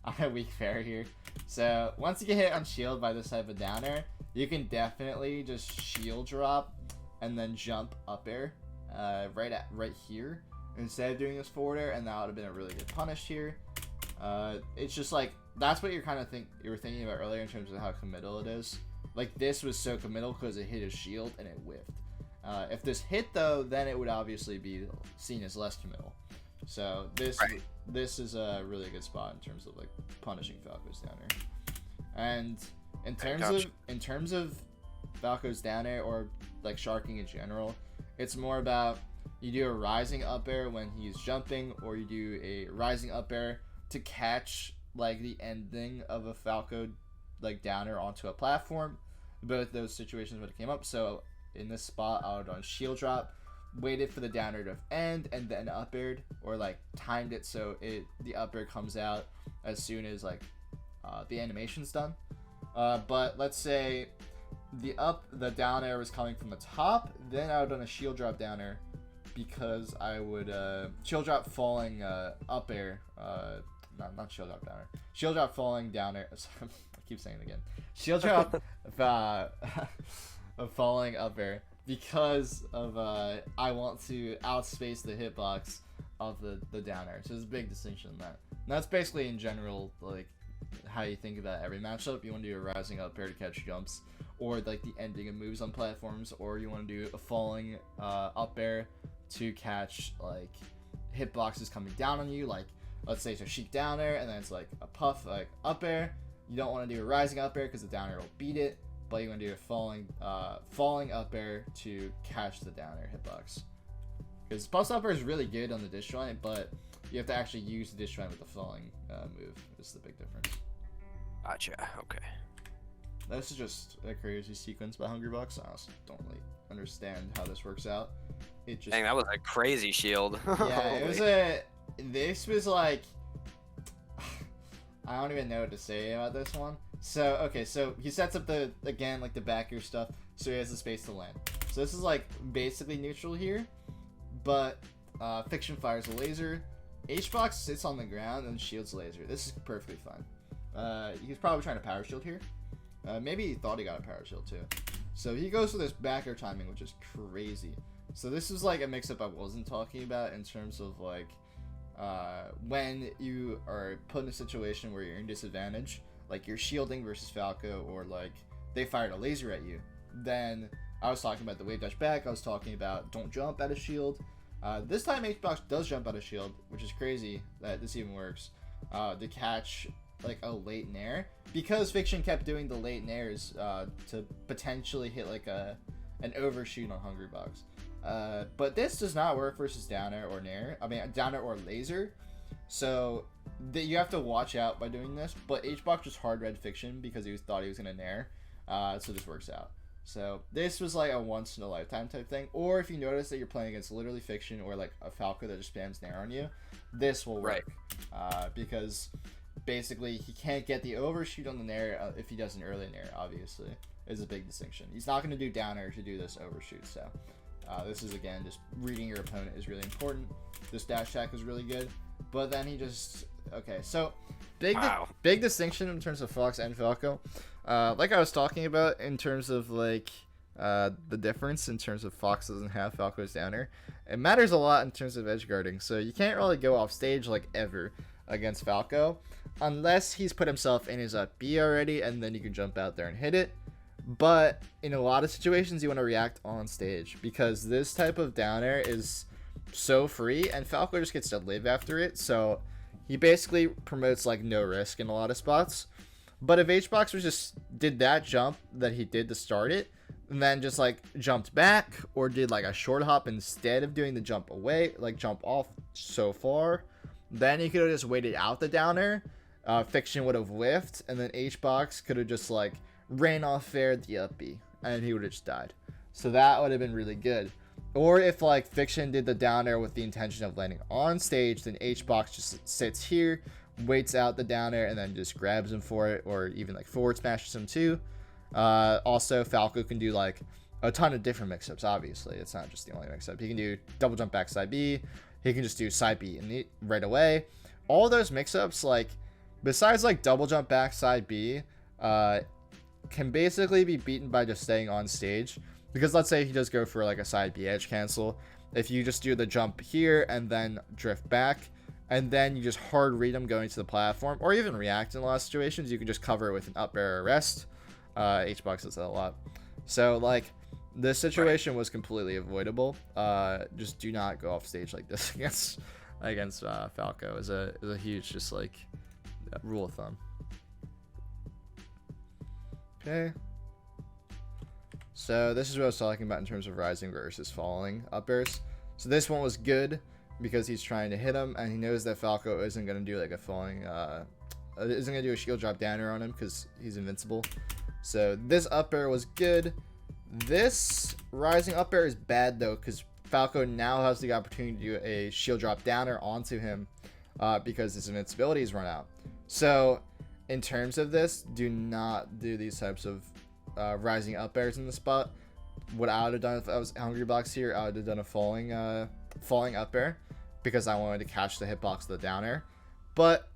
Speaker 2: on a weak fair here? So once you get hit on shield by this type of down air, you can definitely just shield drop and then jump up air right here instead of doing this forward air, and that would have been a really good punish here. It's just like that's what you were thinking about earlier in terms of how committal it is. Like this was so committal because it hit his shield and it whiffed. If this hit though, then it would obviously be seen as less committal. So this is a really good spot in terms of like punishing Falco's down air. And in terms of Falco's down air or like sharking in general, it's more about you do a rising up air when he's jumping, or you do a rising up air to catch like the ending of a Falco like down air onto a platform. Both those situations when it came up. So in this spot, I would on shield drop, waited for the down air to end, and then up aired, or like timed it so the up air comes out as soon as like the animation's done. But let's say the down air was coming from the top, then I would on a shield drop down air, because I would shield drop falling up air, not shield drop down air, shield drop falling down air. I keep saying it again. Shield drop falling up air, because of I want to outspace the hitbox of the down air. So there's a big distinction in that. And that's basically in general like how you think about every matchup. You want to do a rising up air to catch jumps, or like the ending of moves on platforms, or you want to do a falling up air to catch like hitboxes coming down on you. Like let's say it's a chic down air and then it's like a puff like up air. You don't want to do a rising up air because the down air will beat it, but you want to do a falling up air to catch the down air hitbox. Because puff up air is really good on the disjoint, but you have to actually use the disjoint with the falling move. Is the big difference.
Speaker 1: Gotcha. Okay.
Speaker 2: This is just a crazy sequence by Hungrybox. I honestly don't really understand how this works out. It just
Speaker 1: Dang, that was a crazy shield.
Speaker 2: yeah, it was this was like I don't even know what to say about this one. So okay, so he sets up the back air stuff, so he has the space to land. So this is like basically neutral here, but Fiction fires a laser. Hbox sits on the ground and shields laser. This is perfectly fine. He's probably trying to power shield here. Maybe he thought he got a power shield too. So he goes for this back air timing, which is crazy. So this is like a mix-up I wasn't talking about in terms of like when you are put in a situation where you're in disadvantage, like you're shielding versus Falco, or like they fired a laser at you. Then I was talking about the Wavedash back. I was talking about don't jump out of shield. This time Hbox does jump out of shield, which is crazy that this even works, to catch like a late Nair, because Fiction kept doing the late Nairs to potentially hit like an overshoot on Hungrybox. But this does not work versus down air or Nair. I mean down air or laser. So you have to watch out by doing this. But Hbox just hard read Fiction because he thought he was gonna Nair. So this works out. So this was like a once in a lifetime type thing. Or if you notice that you're playing against literally Fiction or like a Falco that just spams Nair on you, this will work. Right. Because basically he can't get the overshoot on the Nair if he does an early Nair, obviously, is a big distinction. He's not going to do down air to do this overshoot. So this is, again, just reading your opponent is really important. This dash attack is really good, but then he just Okay, so
Speaker 1: Wow.
Speaker 2: big distinction in terms of Fox and Falco. Like I was talking about in terms of like the difference in terms of Fox doesn't have Falco's downer. It matters a lot in terms of edge guarding, so you can't really go off stage like ever against Falco unless he's put himself in his up B already, and then you can jump out there and hit it. But in a lot of situations, you want to react on stage because this type of down air is so free, and Falco just gets to live after it. So he basically promotes like no risk in a lot of spots. But if HBox was just did that jump that he did to start it, and then just like jumped back or did like a short hop instead of doing the jump away, like jump off so far, then he could have just waited out the downer. Fiction would have whiffed, and then HBox could have just like ran off fair the up B, and he would have just died. So that would have been really good. Or if like Fiction did the down air with the intention of landing on stage, then HBox just sits here, waits out the down air, and then just grabs him for it, or even like forward smashes him too. Also, Falco can do like a ton of different mix-ups. Obviously, it's not just the only mix-up. He can do double jump back side B. He can just do side B right away. All those mix-ups, like besides like double jump back side B, can basically be beaten by just staying on stage. Because let's say he does go for like a side B edge cancel. If you just do the jump here and then drift back, and then you just hard read him going to the platform, or even react in a lot of situations, you can just cover it with an up air arrest. HBox does that a lot. So like this situation was completely avoidable. Just do not go off stage like this against Falco is a huge just like rule of thumb. Okay. So this is what I was talking about in terms of rising versus falling up airs. So this one was good because he's trying to hit him, and he knows that Falco isn't going to do like a falling, isn't going to do a shield drop downer on him because he's invincible. So this up air was good. This rising up air is bad though, because Falco now has the opportunity to do a shield drop downer onto him because his invincibility is run out. So in terms of this, do not do these types of rising up airs in the spot. What I would have done if I was Hungry Box here, I would have done a falling up air because I wanted to catch the hitbox of the down air. But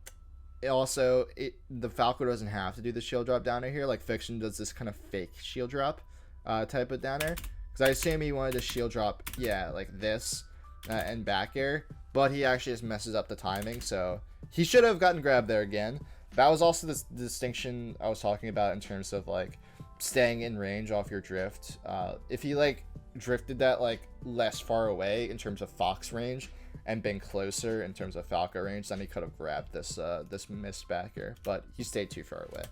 Speaker 2: the Falco doesn't have to do the shield drop down air here. Like Fiction does this kind of fake shield drop type of down air. Because I assume he wanted to shield drop, yeah, like this and back air. But he actually just messes up the timing. So he should have gotten grabbed there again. That was also the distinction I was talking about in terms of like staying in range off your drift. If he like drifted that like less far away in terms of Fox range and been closer in terms of Falco range, then he could have grabbed this this missed back air, but he stayed too far away.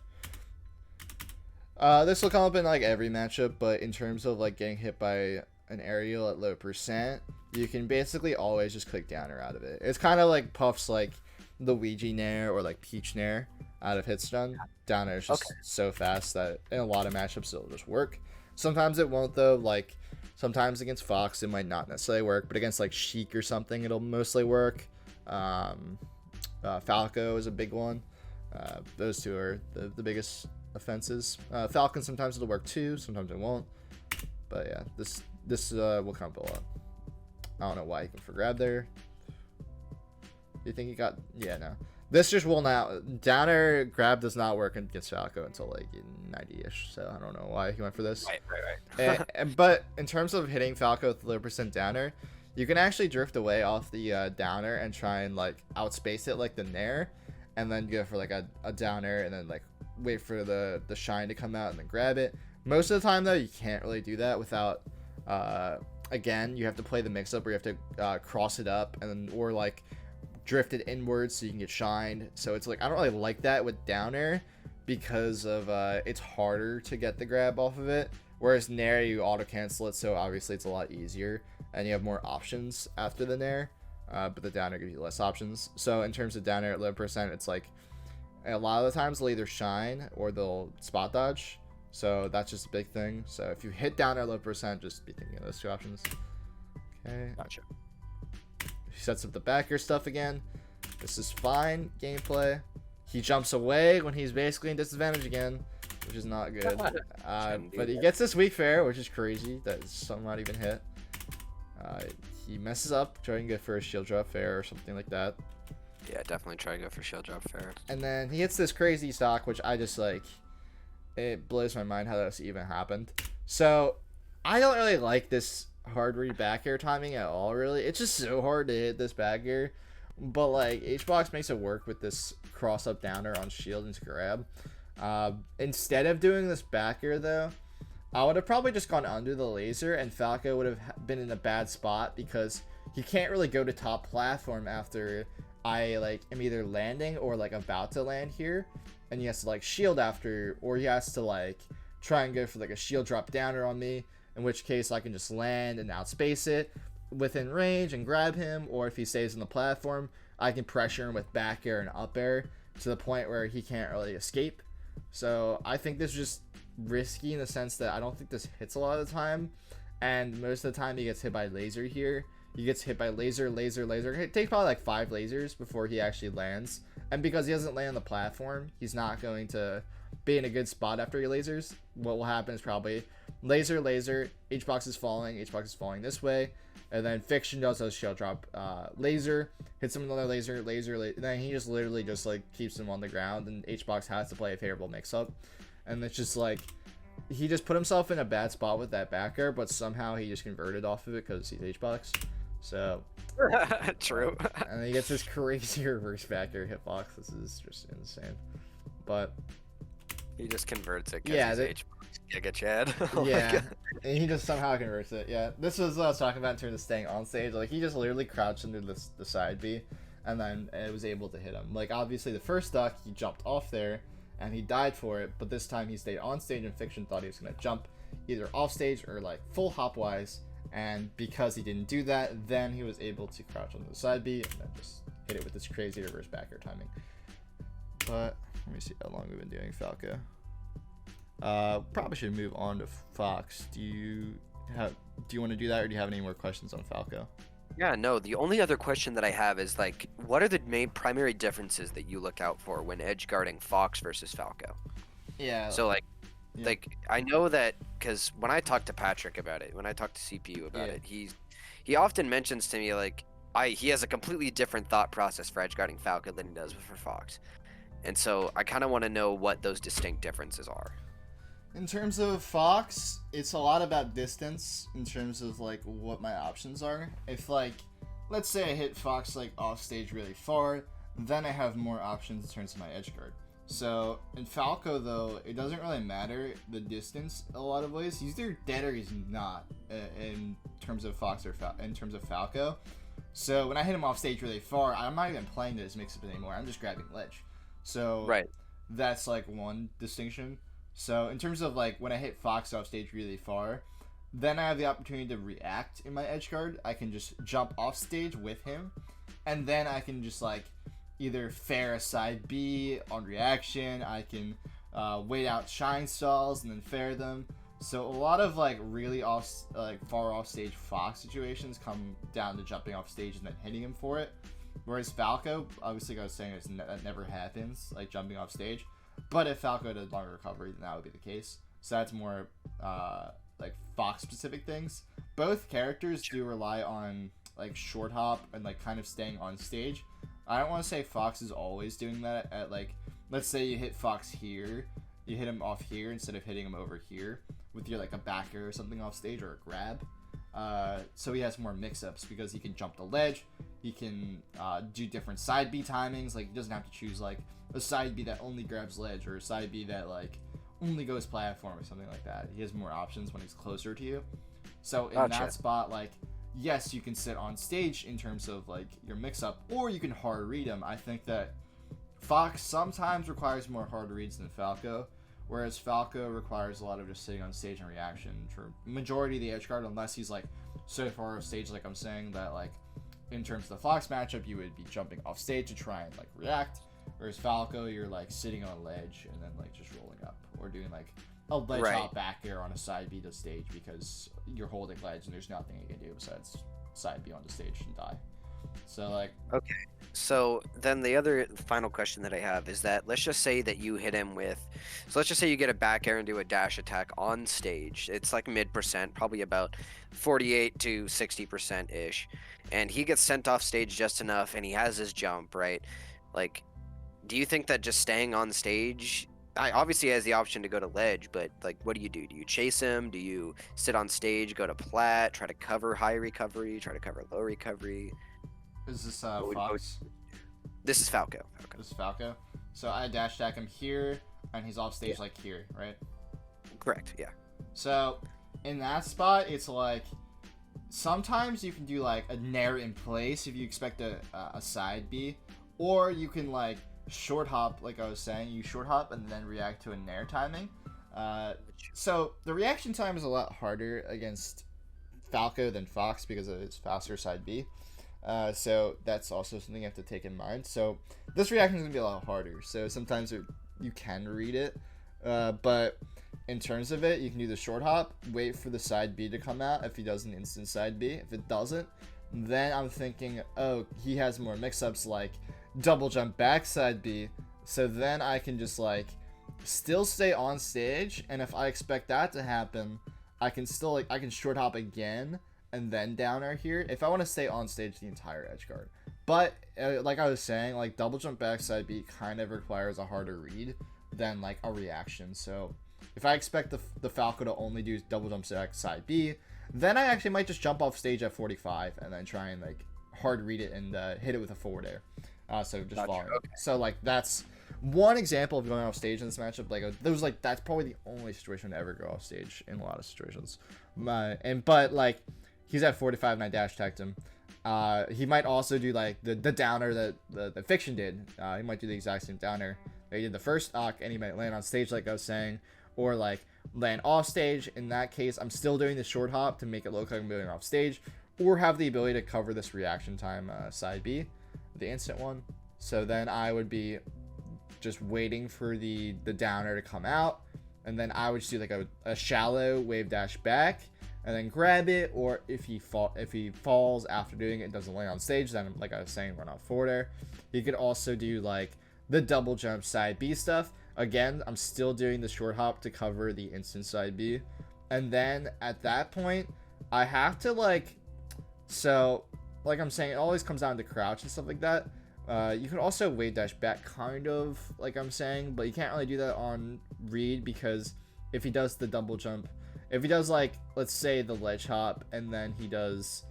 Speaker 2: This will come up in like every matchup, but in terms of like getting hit by an aerial at low percent, you can basically always just click downer out of it. It's kind of like Puff's like the Ouija Nair or like Peach Nair out of hitstun. Downer is just so fast that in a lot of matchups it'll just work. Sometimes it won't though. Like sometimes against Fox it might not necessarily work, but against like Sheik or something it'll mostly work. Falco is a big one. Those two are the biggest offenses. Falcon sometimes it'll work too, sometimes it won't. But yeah, this will come up a lot. I don't know why he went for grab there. You think he got? Yeah, no. This just will not. Downer grab does not work against Falco until like 90-ish. So I don't know why he went for this.
Speaker 1: Right.
Speaker 2: But in terms of hitting Falco with 0% downer, you can actually drift away off the downer and try and like outspace it like the Nair, and then go for like a downer and then like wait for the shine to come out and then grab it. Most of the time though, you can't really do that without. Again, you have to play the mix-up where you have to cross it up and then or like drift it inwards so you can get shined. So it's like I don't really like that with down air because of it's harder to get the grab off of it, whereas Nair you auto cancel it, so obviously it's a lot easier and you have more options after the Nair, but the down air gives you less options. So in terms of down air at 11%, it's like a lot of the times they'll either shine or they'll spot dodge, so that's just a big thing. So if you hit down air at 11%, just be thinking of those two options. Okay,
Speaker 1: Gotcha.
Speaker 2: he sets up the back air stuff again. This is fine gameplay. He jumps away when he's basically in disadvantage again, which is not good. But he gets this weak fair, which is crazy that some not even hit. He messes up trying to go for a shield drop fair or something like that.
Speaker 1: Yeah, definitely try to go for shield drop fair.
Speaker 2: And then he hits this crazy stock, which I just like. It blows my mind how this even happened. So I don't really like this hard read back air timing at all. Really, it's just so hard to hit this back air. But like HBox makes it work with this cross up downer on shield and grab. Instead of doing this back air though, I would have probably just gone under the laser, and Falco would have been in a bad spot because he can't really go to top platform after I like am either landing or like about to land here, and he has to like shield after, or he has to like try and go for like a shield drop downer on me, in which case I can just land and outspace it within range and grab him, or if he stays on the platform, I can pressure him with back air and up air to the point where he can't really escape. So I think this is just risky in the sense that I don't think this hits a lot of the time, and most of the time he gets hit by laser here. He gets hit by laser. It takes probably like 5 lasers before he actually lands, and because he doesn't land on the platform, he's not going to be in a good spot after he lasers. What will happen is probably laser, HBox is falling this way, and then Fiction does a shield drop, laser, hits him with another laser, and then he just literally just like keeps him on the ground, and HBox has to play a favorable mix-up, and it's just like he just put himself in a bad spot with that back air, but somehow he just converted off of it because he's HBox. So
Speaker 1: True.
Speaker 2: and then he gets this crazy reverse back air hitbox. This is just insane. But
Speaker 1: he just converts it.
Speaker 2: Yeah,
Speaker 1: he's Giga Chad. Oh my
Speaker 2: yeah,
Speaker 1: God.
Speaker 2: and he just somehow converts it. Yeah, this was what I was talking about in terms of staying on stage. Like he just literally crouched into the side B, and then it was able to hit him. Like obviously the first duck he jumped off there, and he died for it. But this time he stayed on stage, and Fiction thought he was gonna jump either off stage or like full hopwise. And because he didn't do that, then he was able to crouch on the side B and then just hit it with this crazy reverse back air timing. But let me see how long we've been doing Falco. Probably should move on to Fox. Do you want to do that, or do you have any more questions on Falco?
Speaker 1: Yeah, no, the only other question that I have is like, what are the main primary differences that you look out for when edge guarding Fox versus Falco?
Speaker 2: Yeah.
Speaker 1: So like,
Speaker 2: Yeah.
Speaker 1: like I know that because when I talk to Patrick about it, when I talk to CPU about
Speaker 2: Yeah.
Speaker 1: it, he often mentions to me like he has a completely different thought process for edge guarding Falco than he does for Fox, and so I kind of want to know what those distinct differences are.
Speaker 2: In terms of Fox, it's a lot about distance in terms of like what my options are. If like, let's say I hit Fox like off stage really far, then I have more options in terms of my edge guard. So in Falco though, it doesn't really matter the distance a lot of ways. He's either dead or he's not in terms of Fox or in terms of Falco. So when I hit him off stage really far, I'm not even playing this mix-up anymore. I'm just grabbing ledge. So
Speaker 1: Right.
Speaker 2: that's like one distinction. So in terms of like when I hit Fox off stage really far, then I have the opportunity to react in my edge guard. I can just jump off stage with him, and then I can just like either fair a side B on reaction. I can wait out shine stalls and then fair them. So a lot of like really far off stage Fox situations come down to jumping off stage and then hitting him for it. Whereas Falco, obviously like I was saying, that never happens, like jumping off stage. But if Falco did longer recovery, then that would be the case. So that's more like Fox specific things. Both characters do rely on like short hop and like kind of staying on stage. I don't want to say Fox is always doing that at like, let's say you hit Fox here, you hit him off here instead of hitting him over here with your like a backer or something off stage or a grab. So he has more mix-ups because he can jump the ledge, he can do different side B timings, like he doesn't have to choose like a side B that only grabs ledge or a side B that like only goes platform or something like that. He has more options when he's closer to you. So in
Speaker 1: Gotcha.
Speaker 2: that spot, like, yes, you can sit on stage in terms of like your mix-up, or you can hard read him. I think that Fox sometimes requires more hard reads than Falco, whereas Falco requires a lot of just sitting on stage and reaction for majority of the edge guard, unless he's like so far off stage, like I'm saying, that like in terms of the Fox matchup, you would be jumping off stage to try and like react, whereas Falco, you're like sitting on a ledge and then like just rolling up, or doing like a ledge hop back air on a side B to stage because you're holding ledge and there's nothing you can do besides side B on the stage and die. So like,
Speaker 1: Okay. So then the other final question that I have is that let's just say that you hit him with, so let's just say you get a back air and do a dash attack on stage. It's like mid percent, probably about 48 to 60% ish. And he gets sent off stage just enough and he has his jump, right? Like, do you think that just staying on stage, I obviously he has the option to go to ledge, but like, what do? Do you chase him? Do you sit on stage, go to plat, try to cover high recovery, try to cover low recovery?
Speaker 2: is this
Speaker 1: What would-
Speaker 2: Fox?
Speaker 1: This is Falco.
Speaker 2: This is Falco. So I dash attack him here, and he's off stage like here, right?
Speaker 1: Correct, yeah.
Speaker 2: So in that spot, it's like sometimes you can do like a Nair in place if you expect a side B, or you can like short hop, like I was saying, you short hop and then react to a Nair timing. So the reaction time is a lot harder against Falco than Fox because of its faster side B. So that's also something you have to take in mind. So this reaction is gonna be a lot harder. So sometimes you can read it, but in terms of it, you can do the short hop, wait for the side B to come out if he does an instant side B. If it doesn't, then I'm thinking, oh, he has more mix-ups like double jump backside B. So then I can just like still stay on stage, and if I expect that to happen, I can still like I can short hop again and then down air here if I want to stay on stage the entire edge guard. But like I was saying, like double jump backside B kind of requires a harder read than like a reaction. So if I expect the Falco to only do double jump backside B, then I actually might just jump off stage at 45 and then try and like hard read it and hit it with a forward air. So just following. Okay. So like that's one example of going off stage in this matchup. Like there was like that's probably the only situation to ever go off stage in a lot of situations. But like he's at 45 and I dash attacked him. He might also do like the downer that the Fiction did. He might do the exact same downer that he did the first stock, and he might land on stage like I was saying, or like land off stage. In that case, I'm still doing the short hop to make it look like I'm moving off stage, or have the ability to cover this reaction time side B, the instant one. So then I would be just waiting for the downer to come out, and then I would just do like a shallow wave dash back and then grab it, or if he falls after doing it and doesn't land on stage, then like I was saying, run off forward air. You could also do like the double jump side B stuff. Again, I'm still doing the short hop to cover the instant side B, and then at that point I have to like, so like I'm saying, it always comes down to crouch and stuff like that. You can also wave dash back kind of like I'm saying, but you can't really do that on read, because if he does the double jump, if he does like, let's say the ledge hop, and then he does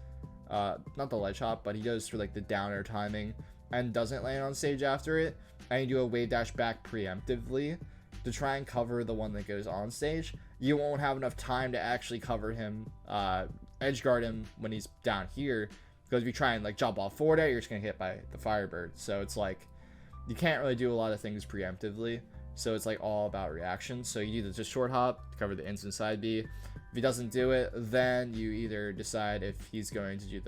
Speaker 2: not the ledge hop, but he goes for like the downer timing and doesn't land on stage after it, and you do a wave dash back preemptively to try and cover the one that goes on stage, you won't have enough time to actually cover him, edge guard him when he's down here, because if you try and like jump off forward air, you're just gonna get hit by the Firebird. So it's like you can't really do a lot of things preemptively, so it's like all about reaction. So you do the just short hop to cover the instant side B. If he doesn't do it, then you either decide if he's going to do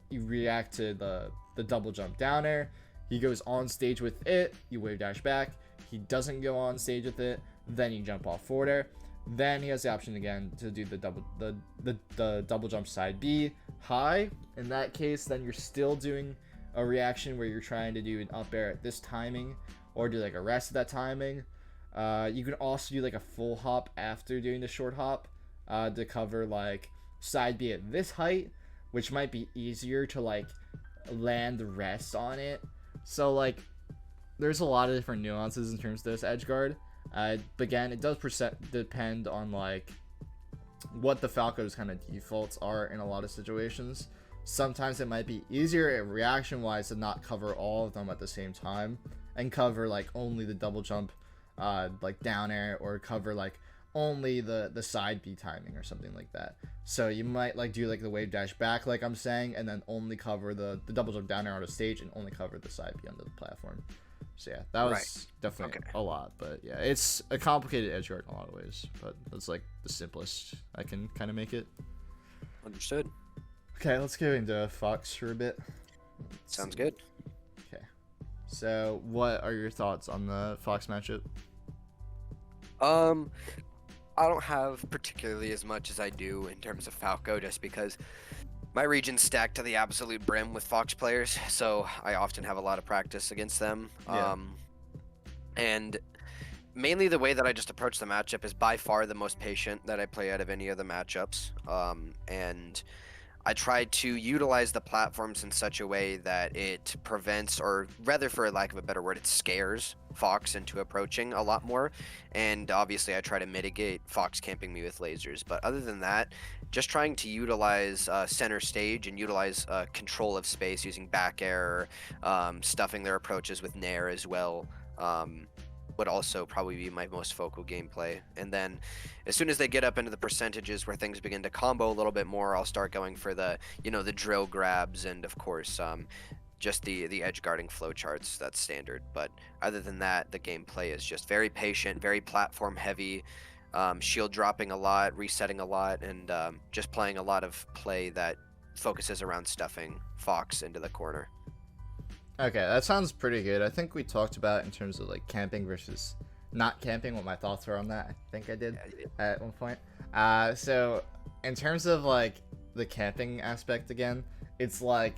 Speaker 2: you react to the double jump down air. He goes on stage with it, you wave dash back. He doesn't go on stage with it, then you jump off forward air. Then he has the option again to do the double jump side B high. In that case, then you're still doing a reaction where you're trying to do an up air at this timing, or do like a rest of that timing. You can also do like a full hop after doing the short hop to cover like side B at this height, which might be easier to like land the rest on it. So like there's a lot of different nuances in terms of this edge guard. But again, it does depend on like what the Falco's kind of defaults are in a lot of situations. Sometimes it might be easier reaction wise to not cover all of them at the same time and cover like only the double jump like down air, or cover like only the side B timing or something like that. So you might like do like the wave dash back like I'm saying, and then only cover the double jump down air on the stage and only cover the side B under the platform. So yeah, that was definitely a lot, but yeah, it's a complicated edge guard in a lot of ways, but that's like the simplest I can kind of make it.
Speaker 1: Understood.
Speaker 2: Okay, let's go into Fox for a bit.
Speaker 1: Sounds good.
Speaker 2: Okay, so what are your thoughts on the Fox matchup?
Speaker 1: I don't have particularly as much as I do in terms of Falco, just because My region's stacked to the absolute brim with Fox players, so I often have a lot of practice against them.
Speaker 2: Yeah.
Speaker 1: And mainly the way that I just approach the matchup is by far the most patient that I play out of any of the matchups. And I try to utilize the platforms in such a way that it prevents, or rather, for lack of a better word, it scares Fox into approaching a lot more. And obviously, I try to mitigate Fox camping me with lasers. But other than that, just trying to utilize center stage and utilize control of space using back air, stuffing their approaches with Nair as well. Would also probably be my most focal gameplay. And then as soon as they get up into the percentages where things begin to combo a little bit more, I'll start going for the, the drill grabs and of course just the edge guarding flowcharts. That's standard. But other than that, the gameplay is just very patient, very platform heavy, shield dropping a lot, resetting a lot, and just playing a lot of play that focuses around stuffing Fox into the corner.
Speaker 2: Okay, that sounds pretty good. I think we talked about in terms of like camping versus not camping, what my thoughts were on that. I think I did at one point. So in terms of like the camping aspect again, it's like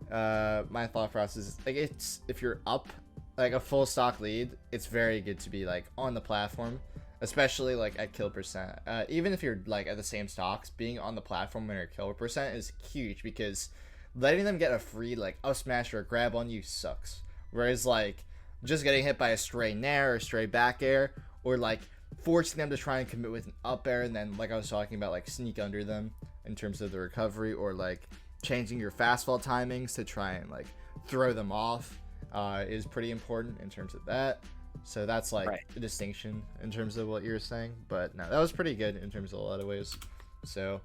Speaker 2: my thought process is like, it's if you're up like a full stock lead, it's very good to be like on the platform, especially like at kill percent. Even if you're like at the same stocks, being on the platform when your kill percent is huge, because letting them get a free like up smash or a grab on you sucks. Whereas like just getting hit by a stray nair or stray back air, or like forcing them to try and commit with an up air, and then like I was talking about, like sneak under them in terms of the recovery, or like changing your fastfall timings to try and like throw them off is pretty important in terms of that. So that's like a distinction in terms of what you're saying. But no, that was pretty good in terms of a lot of ways. So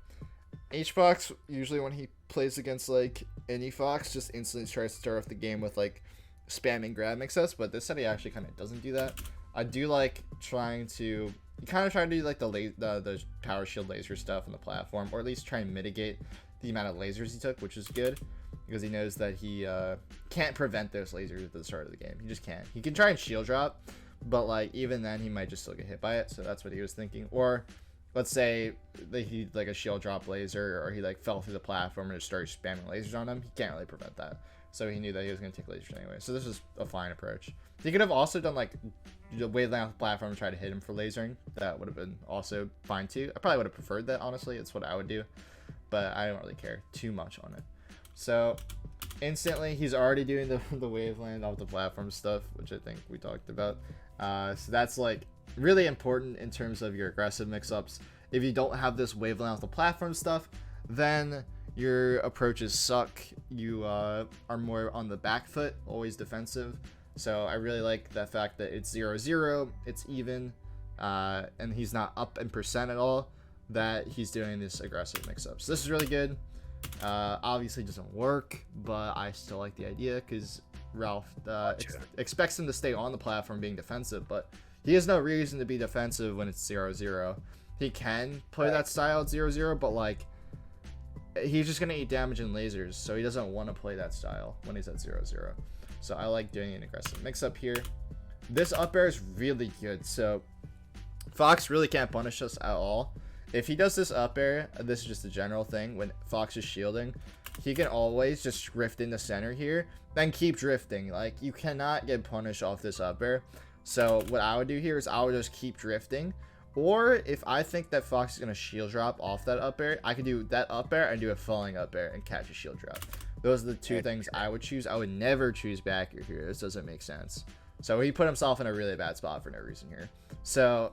Speaker 2: H-Fox, usually when he plays against like any Fox, just instantly tries to start off the game with like spamming grab mix-ups, but this set he actually kind of doesn't do that. I do like trying to try to do like the power shield laser stuff on the platform, or at least try and mitigate the amount of lasers he took, which is good because he knows that he can't prevent those lasers at the start of the game. He just can't. He can try and shield drop, but like even then he might just still get hit by it. So that's what he was thinking. Or let's say that he like a shield drop laser, or he like fell through the platform and just started spamming lasers on him. He can't really prevent that. So he knew that he was going to take lasers anyway. So this is a fine approach. He could have also done like the Waveland off the platform and try to hit him for lasering. That would have been also fine too. I probably would have preferred that, honestly. It's what I would do, but I don't really care too much on it. So instantly he's already doing the Waveland off the platform stuff, which I think we talked about. So that's like really important in terms of your aggressive mix-ups. If you don't have this Waveland off the platform stuff, then your approaches suck. You are more on the back foot, always defensive. So I really like the fact that it's 0-0, it's even, and he's not up in percent at all, that he's doing this aggressive mix-ups. This is really good. Obviously doesn't work, but I still like the idea because Ralph expects him to stay on the platform being defensive, but he has no reason to be defensive when it's 0-0. He can play that style at 0-0, but like he's just gonna eat damage and lasers, so he doesn't want to play that style when he's at 0-0. So I like doing an aggressive mix-up here. This up air is really good, so Fox really can't punish us at all. If he does this up air, this is just a general thing, when Fox is shielding, he can always just drift in the center here, then keep drifting. Like, you cannot get punished off this up air. So what I would do here is I would just keep drifting. Or if I think that Fox is going to shield drop off that up air, I could do that up air and do a falling up air and catch a shield drop. Those are the two things I would choose. I would never choose back air here. This doesn't make sense. So he put himself in a really bad spot for no reason here. So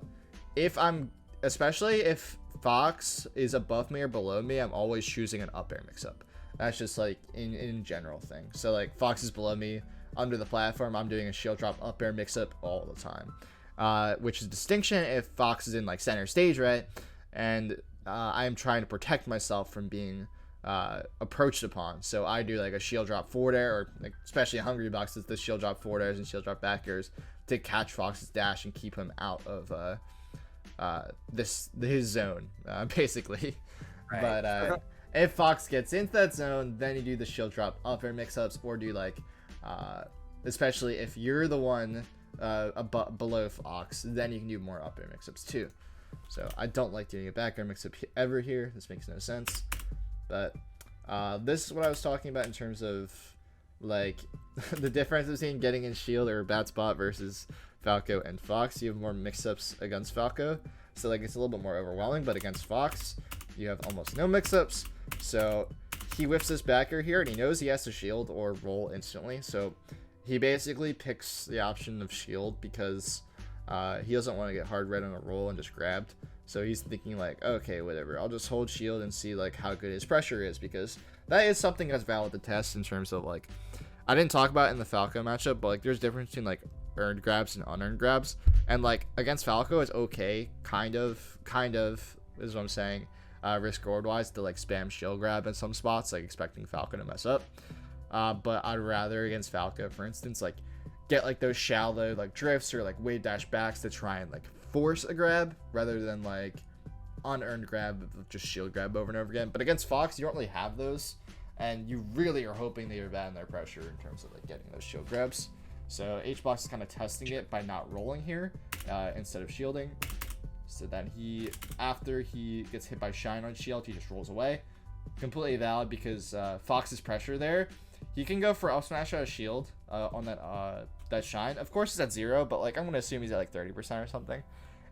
Speaker 2: especially if Fox is above me or below me, I'm always choosing an up air mix-up. That's just like in general thing. So like Fox is below me under the platform, I'm doing a shield drop up air mix-up all the time. Which is a distinction if Fox is in like center stage, right? And I'm trying to protect myself from being approached upon. So I do like a shield drop forward air, or like, especially Hungry Boxes, the shield drop forward airs and shield drop back airs to catch Fox's dash and keep him out of his zone, basically. Right. But if Fox gets into that zone, then you do the shield drop up air mix-ups, or do like especially if you're the one below Fox, then you can do more up air mix-ups too. So I don't like doing a back air mix-up ever here. This makes no sense. But This is what I was talking about in terms of like the difference between getting in shield or a bad spot versus Falco and Fox. You have more mix-ups against Falco, so like it's a little bit more overwhelming, but against Fox you have almost no mix-ups. So he whiffs this back air here and he knows he has to shield or roll instantly, so he basically picks the option of shield because he doesn't want to get hard red on a roll and just grabbed. So he's thinking like, okay, whatever, I'll just hold shield and see like how good his pressure is, because that is something that's valid to test in terms of like, I didn't talk about it in the Falco matchup, but like there's a difference between like earned grabs and unearned grabs, and like against Falco it's okay, kind of is what I'm saying, risk reward wise, to like spam shield grab in some spots, like expecting Falco to mess up. But I'd rather against Falco, for instance, like get like those shallow like drifts or like Wavedash backs to try and like force a grab rather than like unearned grab, just shield grab over and over again. But against Fox you don't really have those, and you really are hoping that you're bad in their pressure in terms of like getting those shield grabs. So HBox is kind of testing it by not rolling here instead of shielding. So then he, after he gets hit by Shine on shield, he just rolls away. Completely valid because Fox's pressure there, he can go for up smash out of shield on that Shine. Of course he's at 0, but like I'm gonna assume he's at like 30% or something.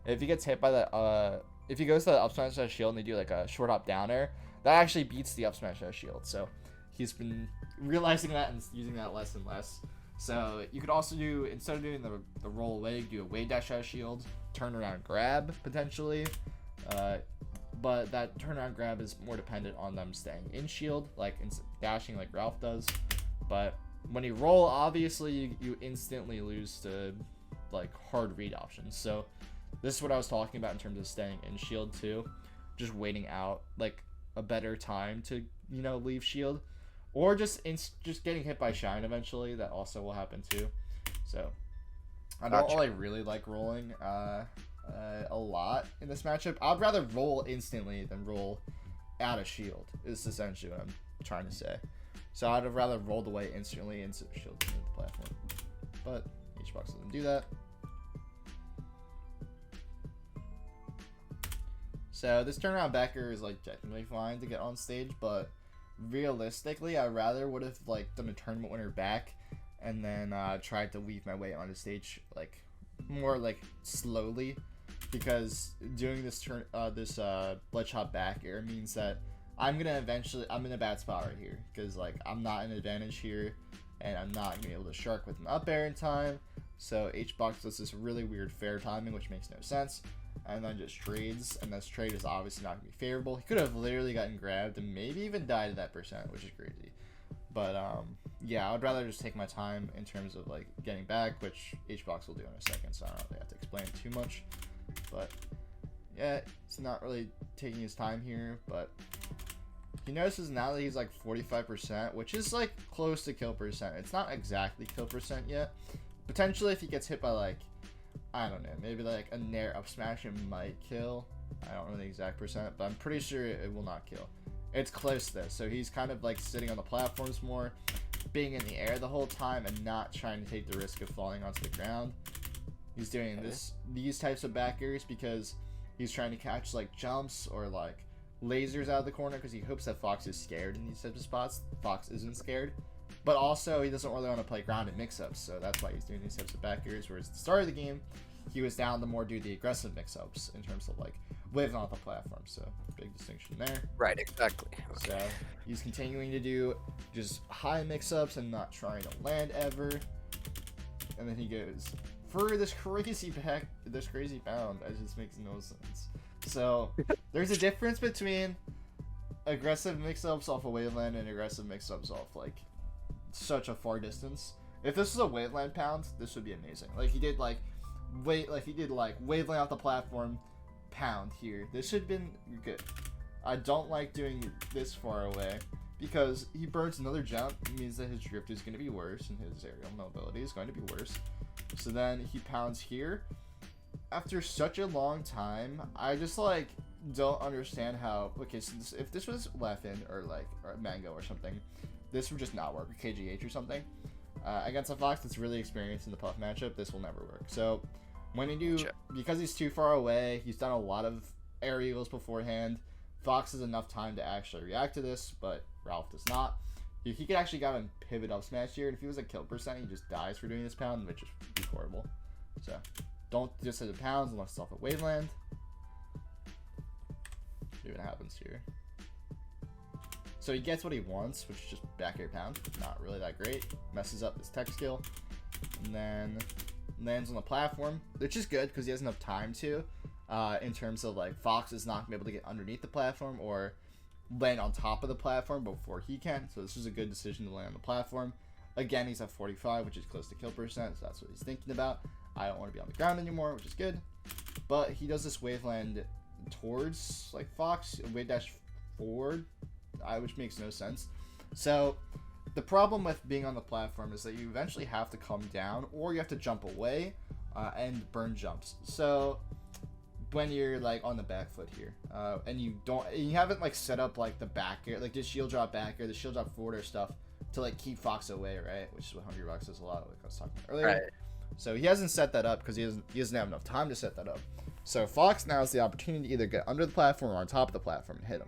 Speaker 2: If he gets hit by that, if he goes to the up smash out of shield and they do like a short hop down air, that actually beats the up smash out of shield. So he's been realizing that and using that less and less. So you could also do, instead of doing the roll away, do a Wavedash out of shield, turn around grab potentially. But that turnaround grab is more dependent on them staying in shield, like dashing like Ralph does. But when you roll, obviously you instantly lose to like hard read options. So this is what I was talking about in terms of staying in shield too, just waiting out like a better time to, you know, leave shield, or just getting hit by Shine eventually. That also will happen too. So I don't really like rolling a lot in this matchup. I'd rather roll instantly than roll out of shield, is essentially what I'm trying to say. So I'd have rather rolled away instantly and shield into the platform. But HBox doesn't do that. So this turnaround backer is like technically fine to get on stage, but realistically I rather would have like done a tournament winner back and then tried to weave my way onto stage like more like slowly, because doing this ledge hop back air means that I'm in a bad spot right here, because like I'm not in advantage here and I'm not gonna be able to shark with an up air in time. So HBox does this really weird fair timing, which makes no sense, and then just trades, and this trade is obviously not gonna be favorable. He could have literally gotten grabbed and maybe even died at that percent, which is crazy. But yeah, I would rather just take my time in terms of like getting back, which HBox will do in a second, so I don't really have to explain it too much. But yeah, it's not really taking his time here, but he notices now that he's like 45%, which is like close to kill percent. It's not exactly kill percent yet. Potentially if he gets hit by like, I don't know, maybe like a Nair up smash, it might kill. I don't know the exact percent, but I'm pretty sure it will not kill. It's close to this, so he's kind of like sitting on the platforms more, being in the air the whole time and not trying to take the risk of falling onto the ground. He's doing these types of back airs because he's trying to catch like jumps or like lasers out of the corner, because he hopes that Fox is scared in these types of spots. Fox isn't scared, but also he doesn't really want to play grounded mix-ups, so that's why he's doing these types of back airs. Whereas at the start of the game, he was down to more do the aggressive mix-ups in terms of like waving off the platform. So big distinction there.
Speaker 1: Right, exactly. Okay.
Speaker 2: So he's continuing to do just high mix-ups and not trying to land ever. And then he goes for this crazy bound. It just makes no sense. So there's a difference between aggressive mix-ups off a Waveland and aggressive mix-ups off like such a far distance. If this was a Waveland pound, this would be amazing. Like he did like Waveland off the platform pound here. This should have been good. I don't like doing this far away because he burns another jump. It means that his drift is going to be worse and his aerial mobility is going to be worse. So then he pounds here. After such a long time, I just like don't understand how. Okay, so if this was Leffen or Mango or something, this would just not work, or KGH or something. Against a Fox that's really experienced in the Puff matchup, this will never work. So when you do, because he's too far away, he's done a lot of aerials beforehand. Fox has enough time to actually react to this, but Ralph does not. He could actually go and pivot up smash here, and if he was a kill percent, he just dies for doing this pound, which is horrible. So don't just hit the pounds unless it's off at Waveland. See what happens here. So he gets what he wants, which is just back air pound. Not really that great. Messes up his tech skill. And then lands on the platform, which is good because he has enough time to. In terms of like Fox is not gonna be able to get underneath the platform or land on top of the platform before he can. So this is a good decision to land on the platform. Again, he's at 45, which is close to kill percent, so that's what he's thinking about. I don't want to be on the ground anymore, which is good. But he does this Waveland towards like Fox, wave dash forward, which makes no sense. So the problem with being on the platform is that you eventually have to come down or you have to jump away and burn jumps. So when you're like on the back foot here and you haven't like set up like the back air, like the shield drop back air, the shield drop forward air stuff to like keep Fox away, right? Which is what $100 does a lot, like I was talking about earlier. Right. So he hasn't set that up because he doesn't have enough time to set that up. So Fox now has the opportunity to either get under the platform or on top of the platform and hit him.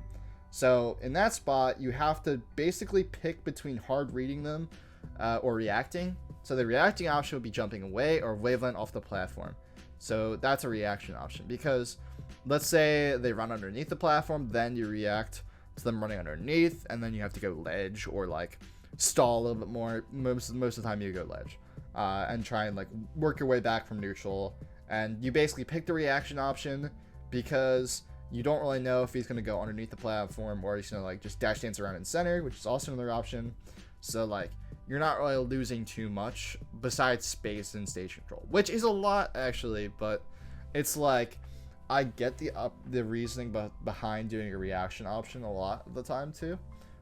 Speaker 2: So in that spot, you have to basically pick between hard reading them or reacting. So the reacting option would be jumping away or Waveland off the platform. So that's a reaction option because let's say they run underneath the platform, then you react to them running underneath, and then you have to go ledge or like stall a little bit more. Most of the time you go ledge and try and like work your way back from neutral. And you basically pick the reaction option because you don't really know if he's going to go underneath the platform or he's going to like just dash dance around in center, which is also another option. So like you're not really losing too much besides space and stage control, which is a lot actually, but it's like I get the reasoning behind doing a reaction option a lot of the time too.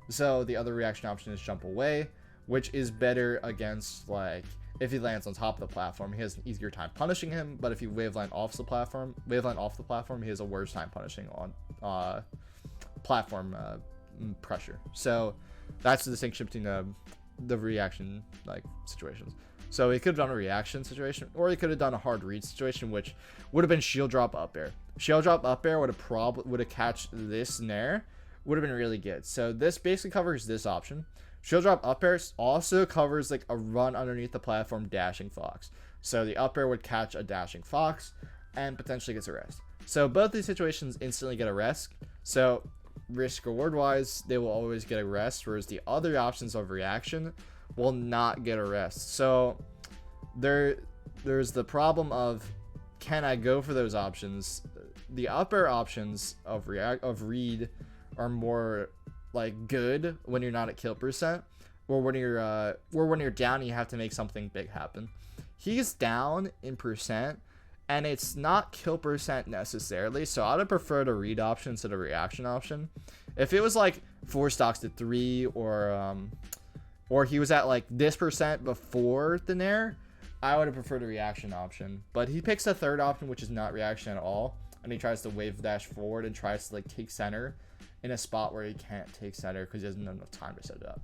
Speaker 2: So the other reaction option is jump away, which is better against like if he lands on top of the platform, he has an easier time punishing him, but if you Waveland off the platform, he has a worse time punishing on platform pressure. So that's the distinction between the reaction like situations. So he could have done a reaction situation, or he could have done a hard read situation, which would have been shield drop up air. Shield drop up air would have catch this Nair, would have been really good. So this basically covers this option. Shield drop up air also covers like a run underneath the platform dashing Fox. So the up air would catch a dashing Fox and potentially gets a rest. So both these situations instantly get a rest. So risk reward wise, they will always get a rest, whereas the other options of reaction will not get a rest. So there's the problem of, can I go for those options? The upper options of read are more like good when you're not at kill percent, or when you're down, you have to make something big happen. He's down in percent, and it's not kill percent necessarily, so I'd have preferred a read option instead of a reaction option. If it was like 4 stocks to 3, or he was at like this percent before the Nair, I would have preferred a reaction option. But he picks a third option, which is not reaction at all, and he tries to wave dash forward and tries to like take center in a spot where he can't take center because he doesn't have enough time to set it up.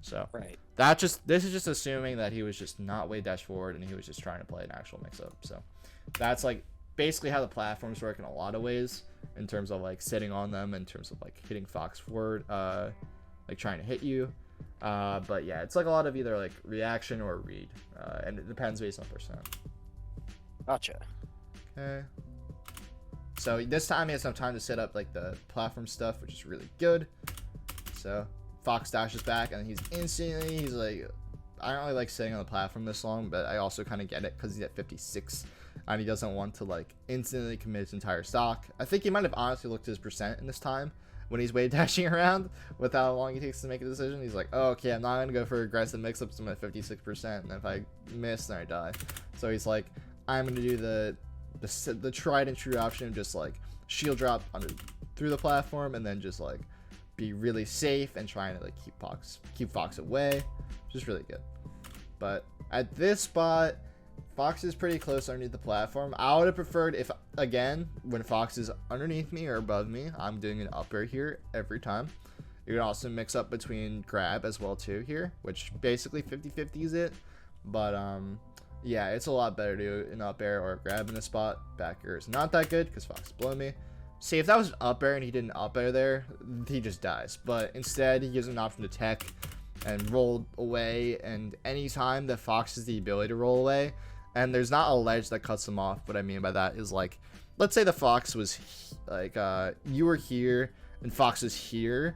Speaker 2: So
Speaker 1: right.
Speaker 2: This is just assuming that he was just not wave dash forward and he was just trying to play an actual mix-up. So that's like basically how the platforms work in a lot of ways, in terms of like sitting on them, in terms of like hitting Fox forward, like trying to hit you. But yeah, it's like a lot of either like reaction or read, and it depends based on percent.
Speaker 1: Gotcha.
Speaker 2: Okay. So this time he has enough time to set up like the platform stuff, which is really good. So Fox dashes back and he's like, I don't really like sitting on the platform this long, but I also kind of get it because he's at 56 and he doesn't want to like instantly commit his entire stock. I think he might have honestly looked at his percent in this time when he's wave dashing around with how long he takes to make a decision. He's like, oh, okay, I'm not going to go for aggressive mix-ups. I'm at 56%, and if I miss, then I die. So he's like, I'm going to do the tried and true option of just like shield drop through the platform and then just like be really safe and trying to like keep Fox away, which is really good. But at this spot, Fox is pretty close underneath the platform. I would have preferred if, again, when Fox is underneath me or above me, I'm doing an up air here every time. You can also mix up between grab as well too here, which basically 50-50 is it. But yeah, it's a lot better to do an up air or a grab in this spot. Back air is not that good because Fox is below me. say if that was an up air and he did an up air there, he just dies. But instead, he gives him an option to tech and roll away. And anytime that Fox has the ability to roll away, and there's not a ledge that cuts him off. What I mean by that is, like, let's say the Fox was like, you were here and Fox is here.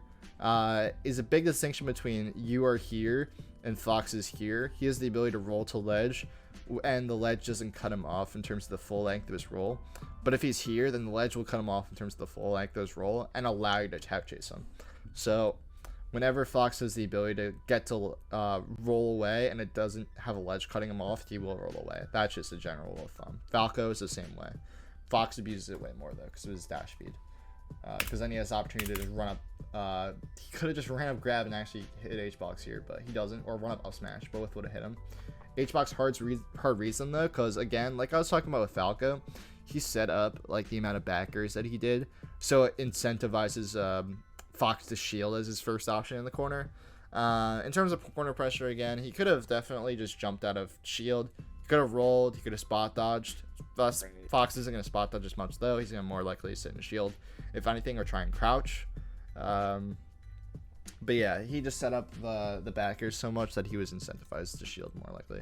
Speaker 2: Is a big distinction between you are here and Fox is here. He has the ability to roll to ledge, and the ledge doesn't cut him off in terms of the full length of his roll. But if he's here, then the ledge will cut him off in terms of the full length of his roll and allow you to tap chase him. So whenever Fox has the ability to get to roll away and it doesn't have a ledge cutting him off, he will roll away. That's just a general rule of thumb. Falco is the same way. Fox abuses it way more though because of his dash speed. Because then he has the opportunity to just run up. He could have just ran up grab and actually hit H-box here, but he doesn't. Or run up smash. Both would have hit him. H-box hard reads him though, because again, like I was talking about with Falco, he set up like the amount of backers that he did, so it incentivizes Fox to shield as his first option in the corner. In terms of corner pressure, again, he could have definitely just jumped out of shield. He could have rolled. He could have spot dodged. Thus, Fox isn't going to spot dodge as much though. He's going to more likely sit in shield, if anything, or try and crouch. But yeah, he just set up the backers so much that he was incentivized to shield more likely.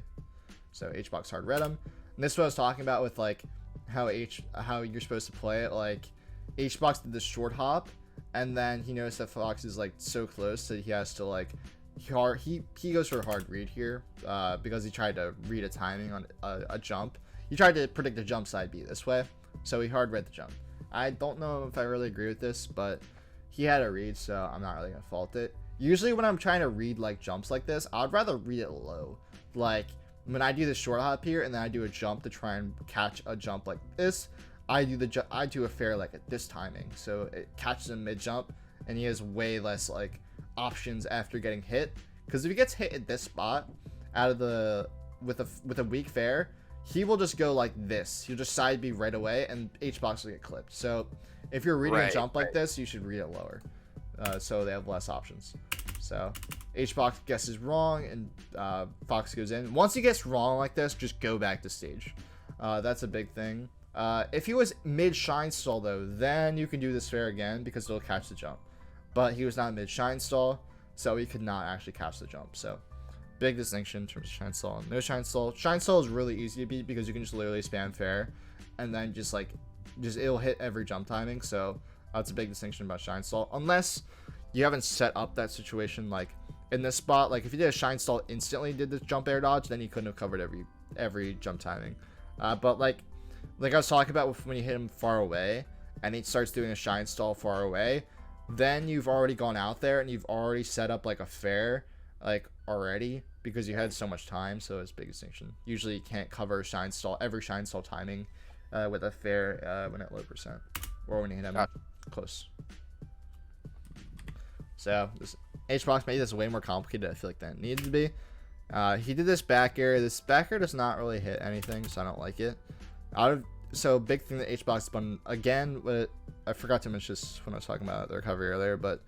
Speaker 2: So H-box hard read him. And this is what I was talking about with like how you're supposed to play it. Like H-box did the short hop, and then he noticed that Fox is like so close that he has to like he goes for a hard read here because he tried to read a timing on a jump. He tried to predict the jump side B this way, so he hard read the jump. I don't know if I really agree with this, but he had a read, so I'm not really gonna fault it. Usually when I'm trying to read like jumps like this, I'd rather read it low. Like when I do the short hop here and then I do a jump to try and catch a jump like this, I do a fair like at this timing, so it catches him mid jump and he has way less like options after getting hit. Because if he gets hit at this spot out of the with a weak fair, he will just go like this. He'll just side B right away and H-box will get clipped. So if you're reading a jump like this, you should read it lower, so they have less options. So H-box guesses wrong and Fox goes in. Once he gets wrong like this, just go back to stage. That's a big thing. If he was mid shine stall though, then you can do this fair again because it'll catch the jump. But he was not mid shine stall, so he could not actually catch the jump. So big distinction in terms of shine stall and no shine stall. Shine stall is really easy to beat because you can just literally spam fair and then just it'll hit every jump timing. So that's a big distinction about shine stall, unless you haven't set up that situation like in this spot. Like if you did a shine stall instantly did the jump air dodge, then you couldn't have covered every jump timing. But like I was talking about when you hit him far away and he starts doing a shine stall far away, then you've already gone out there and you've already set up like a fair like already because you had so much time. So it's a big distinction. Usually you can't cover every shine stall timing with a fair when at low percent or when you hit him close. So this H-box made this way more complicated, I feel like, than it needed to be. He did this back air. This back air does not really hit anything, so I don't like it. So big thing that H-box done again, but I forgot to mention this when I was talking about the recovery earlier, but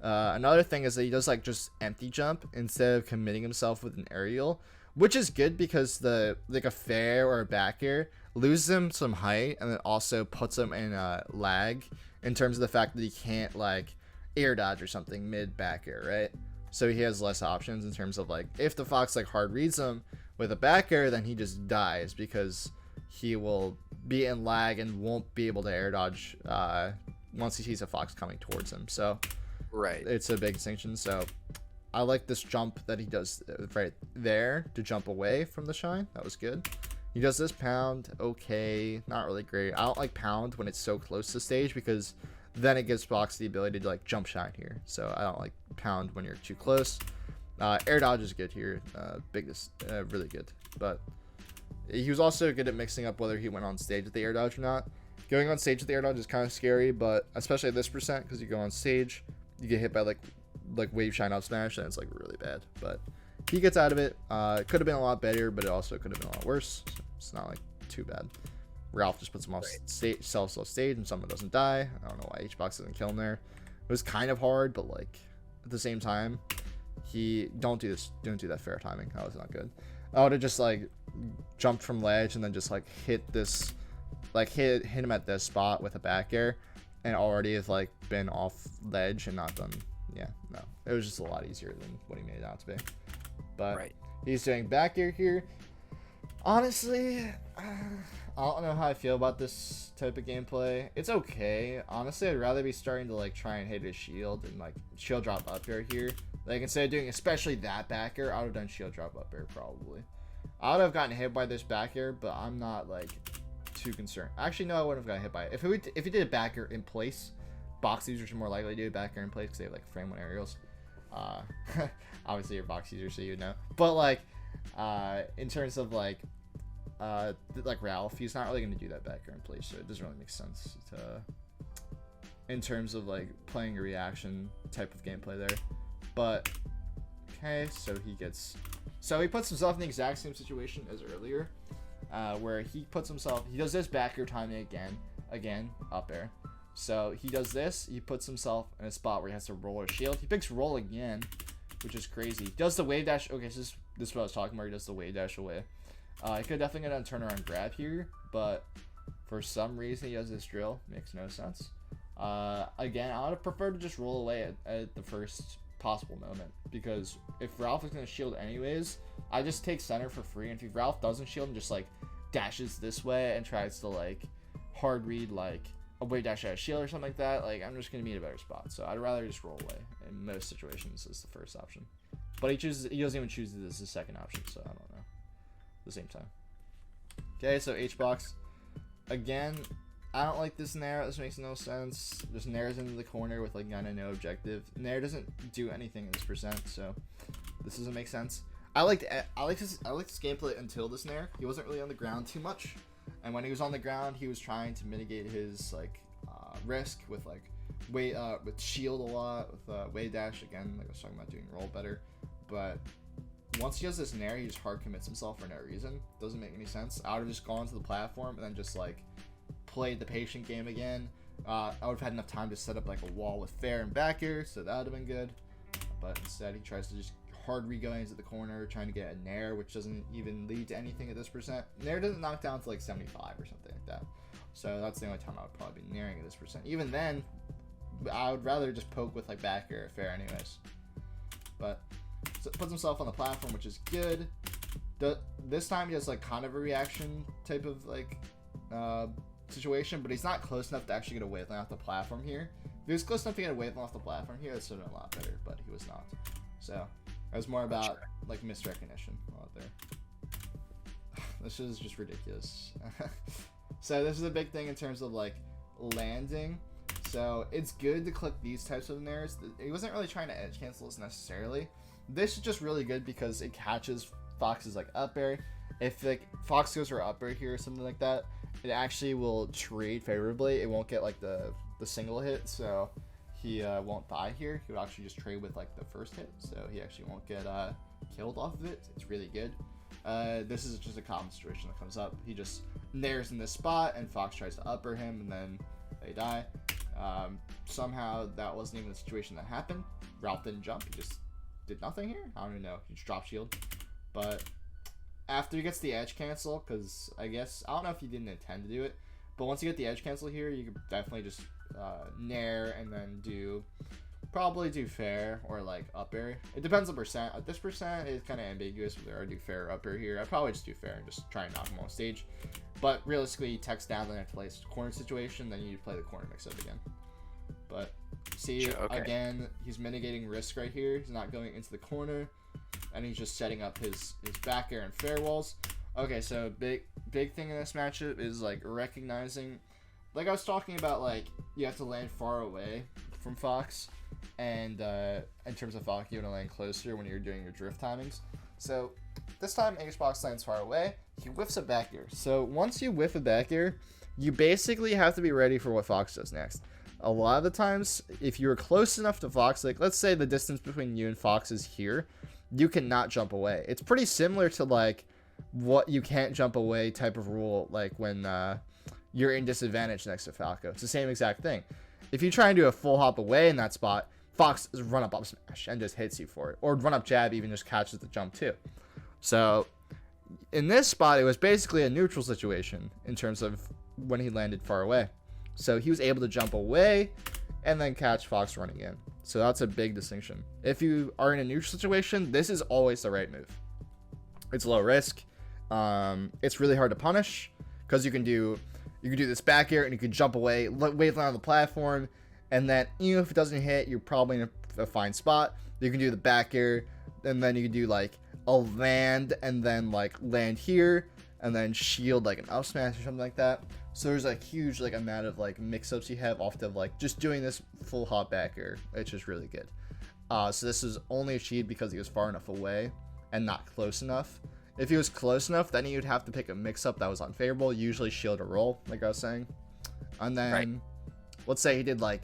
Speaker 2: another thing is that he does like just empty jump instead of committing himself with an aerial, which is good because like a fair or a back air loses him some height and then also puts him in a lag in terms of the fact that he can't like air dodge or something mid back air, right? So he has less options in terms of like if the Fox like hard reads him with a back air, then he just dies because he will be in lag and won't be able to air dodge once he sees a Fox coming towards him. So it's a big distinction. So I like this jump that he does right there to jump away from the shine. That was good. He does this pound, okay, not really great. I don't like pound when it's so close to stage because then it gives Fox the ability to like jump shine here. So I don't like pound when you're too close. Air dodge is good here, really good. But he was also good at mixing up whether he went on stage with the air dodge or not. Going on stage with the air dodge is kind of scary, but especially at this percent because you go on stage, you get hit by like wave shine up smash and it's like really bad. But he gets out of it. It could have been a lot better, but it also could have been a lot worse. So it's not like too bad. Ralph just puts him off stage and someone doesn't die. I don't know why H-box doesn't kill him there. It was kind of hard, but like at the same time, don't do that fair timing. That was not good. I would have just like jumped from ledge and then just like hit him at this spot with a back air. and already have like been off ledge and not done. Yeah, no, it was just a lot easier than what he made it out to be. But
Speaker 1: Right.
Speaker 2: he's doing back air here. Honestly, I don't know how I feel about this type of gameplay. It's okay. Honestly, I'd rather be starting to like try and hit his shield and like shield drop up air here. Like instead of doing especially that back air, I would have done shield drop up air probably. I would have gotten hit by this back air, but I'm not like too concerned. Actually, no, I wouldn't have gotten hit by it. If he did a back air in place, box users are more likely to do a back air in place because they have like frame one aerials. Obviously you're box user, so you know. But like, in terms of like Ralph, he's not really gonna do that back air in place, so it doesn't really make sense to, in terms of like playing a reaction type of gameplay there. But okay, so he puts himself in the exact same situation as earlier, where he does this back air timing again up air. So he does this, he puts himself in a spot where he has to roll a shield. He picks roll again, which is crazy. He does the wave dash. Okay, so this is what I was talking about. He does the wave dash away. He could definitely get on turn around grab here, but for some reason he does this drill. Makes no sense. Again, I would have preferred to just roll away at the first possible moment, because if Ralph is going to shield anyways, I just take center for free, and if Ralph doesn't shield and just like dashes this way and tries to like hard read like a wave dash out of shield or something like that, like I'm just going to be in a better spot. So I'd rather just roll away in most situations as the first option. But he doesn't even choose this as his second option, so I don't know. At the same time. Okay, so H-box. Again, I don't like this Nair. This makes no sense. Just Nair's into the corner with like kind of no objective. Nair doesn't do anything in this percent, so this doesn't make sense. I liked this gameplay until this Nair. He wasn't really on the ground too much, and when he was on the ground, he was trying to mitigate his like risk with like with shield a lot, with wave dash again, like I was talking about, doing roll better. But once he does this Nair, he just hard commits himself for no reason. Doesn't make any sense. I would have just gone to the platform and then just like played the patient game again. I would have had enough time to set up like a wall with fair and back air, so that would have been good. But instead, he tries to just hard re-going into the corner, trying to get a Nair, which doesn't even lead to anything at this percent. Nair doesn't knock down to like 75 or something like that. So that's the only time I would probably be Nairing at this percent. Even then, I would rather just poke with like back air or fair anyways. But so puts himself on the platform, which is good. This time he has like kind of a reaction type of like situation, but he's not close enough to actually get a Waveland off the platform here. If he was close enough to get a Waveland off the platform here, this would have been a lot better, but he was not. So it was more about like misrecognition out there. This is just ridiculous. So this is a big thing in terms of like landing. So it's good to click these types of Nairs. He wasn't really trying to edge cancel this necessarily. This is just really good because it catches Fox's like up air. If like Fox goes for up air here or something like that, it actually will trade favorably. It won't get like the single hit, so he won't die here. He would actually just trade with like the first hit, so he actually won't get killed off of it. It's really good. This is just a common situation that comes up. He just Nairs in this spot, and Fox tries to upper him, and then they die. Somehow that wasn't even the situation that happened. Ralph didn't jump. He just did nothing here. I don't even know. He just dropped shield. But after he gets the edge cancel, because I don't know if he didn't intend to do it, but once you get the edge cancel here, you could definitely just Nair and then probably do fair or like up air. It depends on percent. At this percent is kind of ambiguous whether I do fair or up air here. I'd probably just do fair and just try and knock him off stage. But realistically, he techs down, then have to play a corner situation, then you play the corner mix-up again. But see, again, he's mitigating risk right here. He's not going into the corner, and he's just setting up his back air and fair walls. Okay, so big thing in this matchup is like recognizing, like I was talking about, like you have to land far away from Fox, and in terms of Fox, you want to land closer when you're doing your drift timings. So this time, Xbox lands far away. He whiffs a back air. So once you whiff a back air, you basically have to be ready for what Fox does next. A lot of the times, if you're close enough to Fox, like let's say the distance between you and Fox is here, you cannot jump away. It's pretty similar to like what you can't jump away type of rule, like when you're in disadvantage next to Falco. It's the same exact thing. If you try and do a full hop away in that spot, Fox is run up smash and just hits you for it, or run up jab even just catches the jump too. So in this spot, it was basically a neutral situation in terms of when he landed far away. So he was able to jump away and then catch Fox running in. So that's a big distinction. If you are in a neutral situation, this is always the right move. It's low risk. It's really hard to punish because you can do this back air and you can jump away, Waveland on the platform, and then even if it doesn't hit, you're probably in a fine spot. You can do the back air, and then you can do like a land, and then like land here, and then shield like an up smash or something like that. So there's a huge like amount of like mix-ups you have off of like just doing this full hop back air, which is really good. So this is only achieved because he was far enough away and not close enough. If he was close enough, then you'd have to pick a mix-up that was unfavorable, usually shield or roll, like I was saying. And then, let's say he did like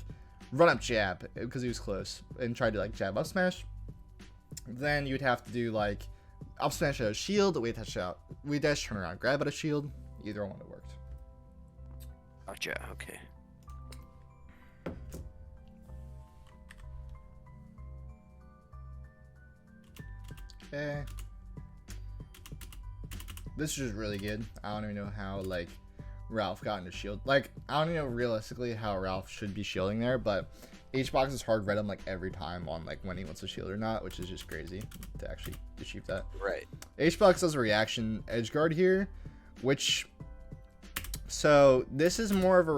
Speaker 2: run up jab because he was close and tried to like jab up smash. Then you'd have to do like up smash out a shield, we dash turn around, grab out a shield. Either one would have worked.
Speaker 1: Gotcha. Okay.
Speaker 2: Okay. This is just really good. I don't even know how like Ralph got into shield. Like I don't even know realistically how Ralph should be shielding there, but H-box is hard red him like every time on like when he wants to shield or not, which is just crazy to actually achieve that.
Speaker 1: Right.
Speaker 2: H-box does a reaction edgeguard here, which so this is more of a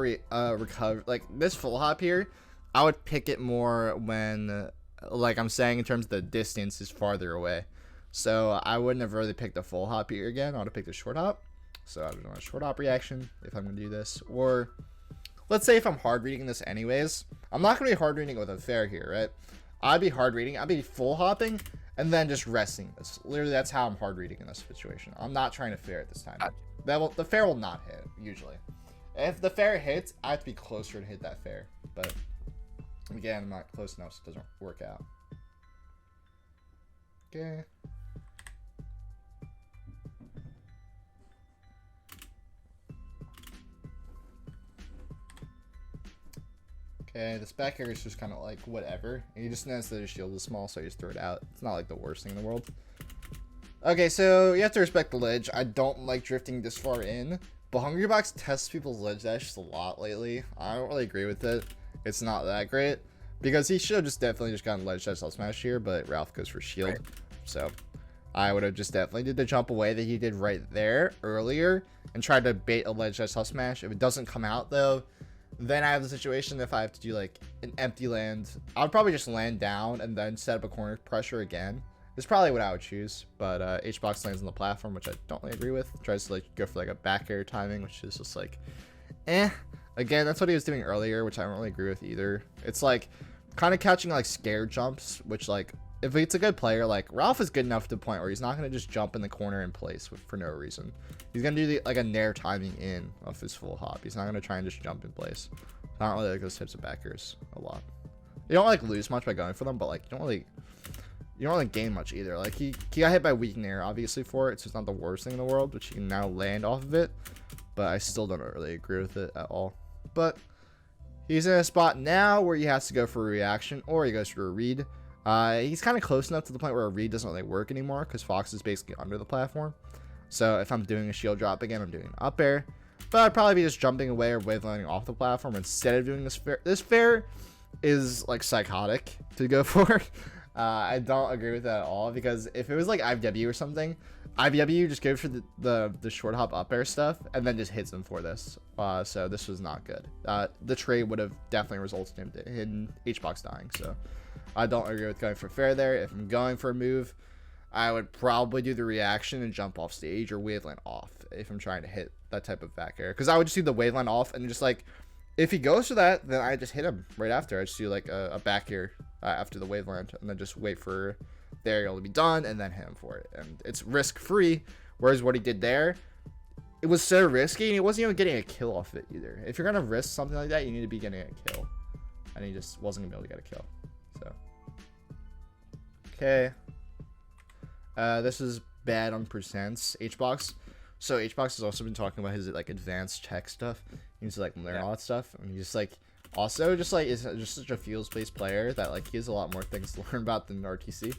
Speaker 2: recover, like this full hop here. I would pick it more when like I'm saying in terms of the distance is farther away. So I wouldn't have really picked the full hop here again. I would have picked a short hop. So I would want a short hop reaction if I'm going to do this. Or let's say if I'm hard reading this anyways, I'm not going to be hard reading it with a fair here, right? I'd be hard reading. I'd be full hopping and then just resting this. Literally, that's how I'm hard reading in this situation. I'm not trying to fair it this time. The fair will not hit, usually. If the fair hits, I have to be closer to hit that fair. But again, I'm not close enough, so it doesn't work out. Okay. Okay, this back air is just kind of like whatever. And you just notice that his shield is small, so you just throw it out. It's not like the worst thing in the world. Okay, so you have to respect the ledge. I don't like drifting this far in, but Hungrybox tests people's ledge dashes a lot lately. I don't really agree with it. It's not that great because he should have just definitely just gotten ledge dash up smash here, but Ralph goes for shield. Right. So I would have just definitely did the jump away that he did right there earlier and tried to bait a ledge dash up smash. If it doesn't come out though, then I have the situation if I have to do like an empty land, I would probably just land down and then set up a corner pressure again. It's probably what I would choose, but H-box lands on the platform, which I don't really agree with. Tries to like go for like a back air timing, which is just like, Again, that's what he was doing earlier, which I don't really agree with either. It's like kind of catching like scare jumps, which like if it's a good player, like Ralph is good enough to the point where he's not going to just jump in the corner in place for no reason. He's going to do like a Nair timing in of his full hop. He's not going to try and just jump in place. I don't really like those types of backers a lot. You don't like lose much by going for them, but like you don't really gain much either. Like he got hit by weak Nair obviously for it, so it's not the worst thing in the world, which he can now land off of it. But I still don't really agree with it at all. But he's in a spot now where he has to go for a reaction or he goes for a read. He's kind of close enough to the point where a read doesn't really work anymore because Fox is basically under the platform. So if I'm doing a shield drop again, I'm doing an up air. But I'd probably be just jumping away or wavelanding off the platform instead of doing this fair. This fair is like psychotic to go for. I don't agree with that at all because if it was like IVW or something, IVW just goes for the short hop up air stuff and then just hits him for this. So this was not good. The trade would have definitely resulted in H-box dying. So I don't agree with going for fair there. If I'm going for a move, I would probably do the reaction and jump off stage or waveland off if I'm trying to hit that type of back air. Because I would just do the waveland off and just like, if he goes for that, then I just hit him right after. I just do like a back air after the waveland and then just wait for the aerial to be done and then hit him for it. And it's risk free. Whereas what he did there, it was so risky and he wasn't even getting a kill off it either. If you're going to risk something like that, you need to be getting a kill. And he just wasn't going to be able to get a kill. So, okay. This is bad on percents. H-box. So H-box has also been talking about his like advanced tech stuff. He needs to like learn all that stuff. And he's just like also just like is just such a feels-based player that like he has a lot more things to learn about than RTC.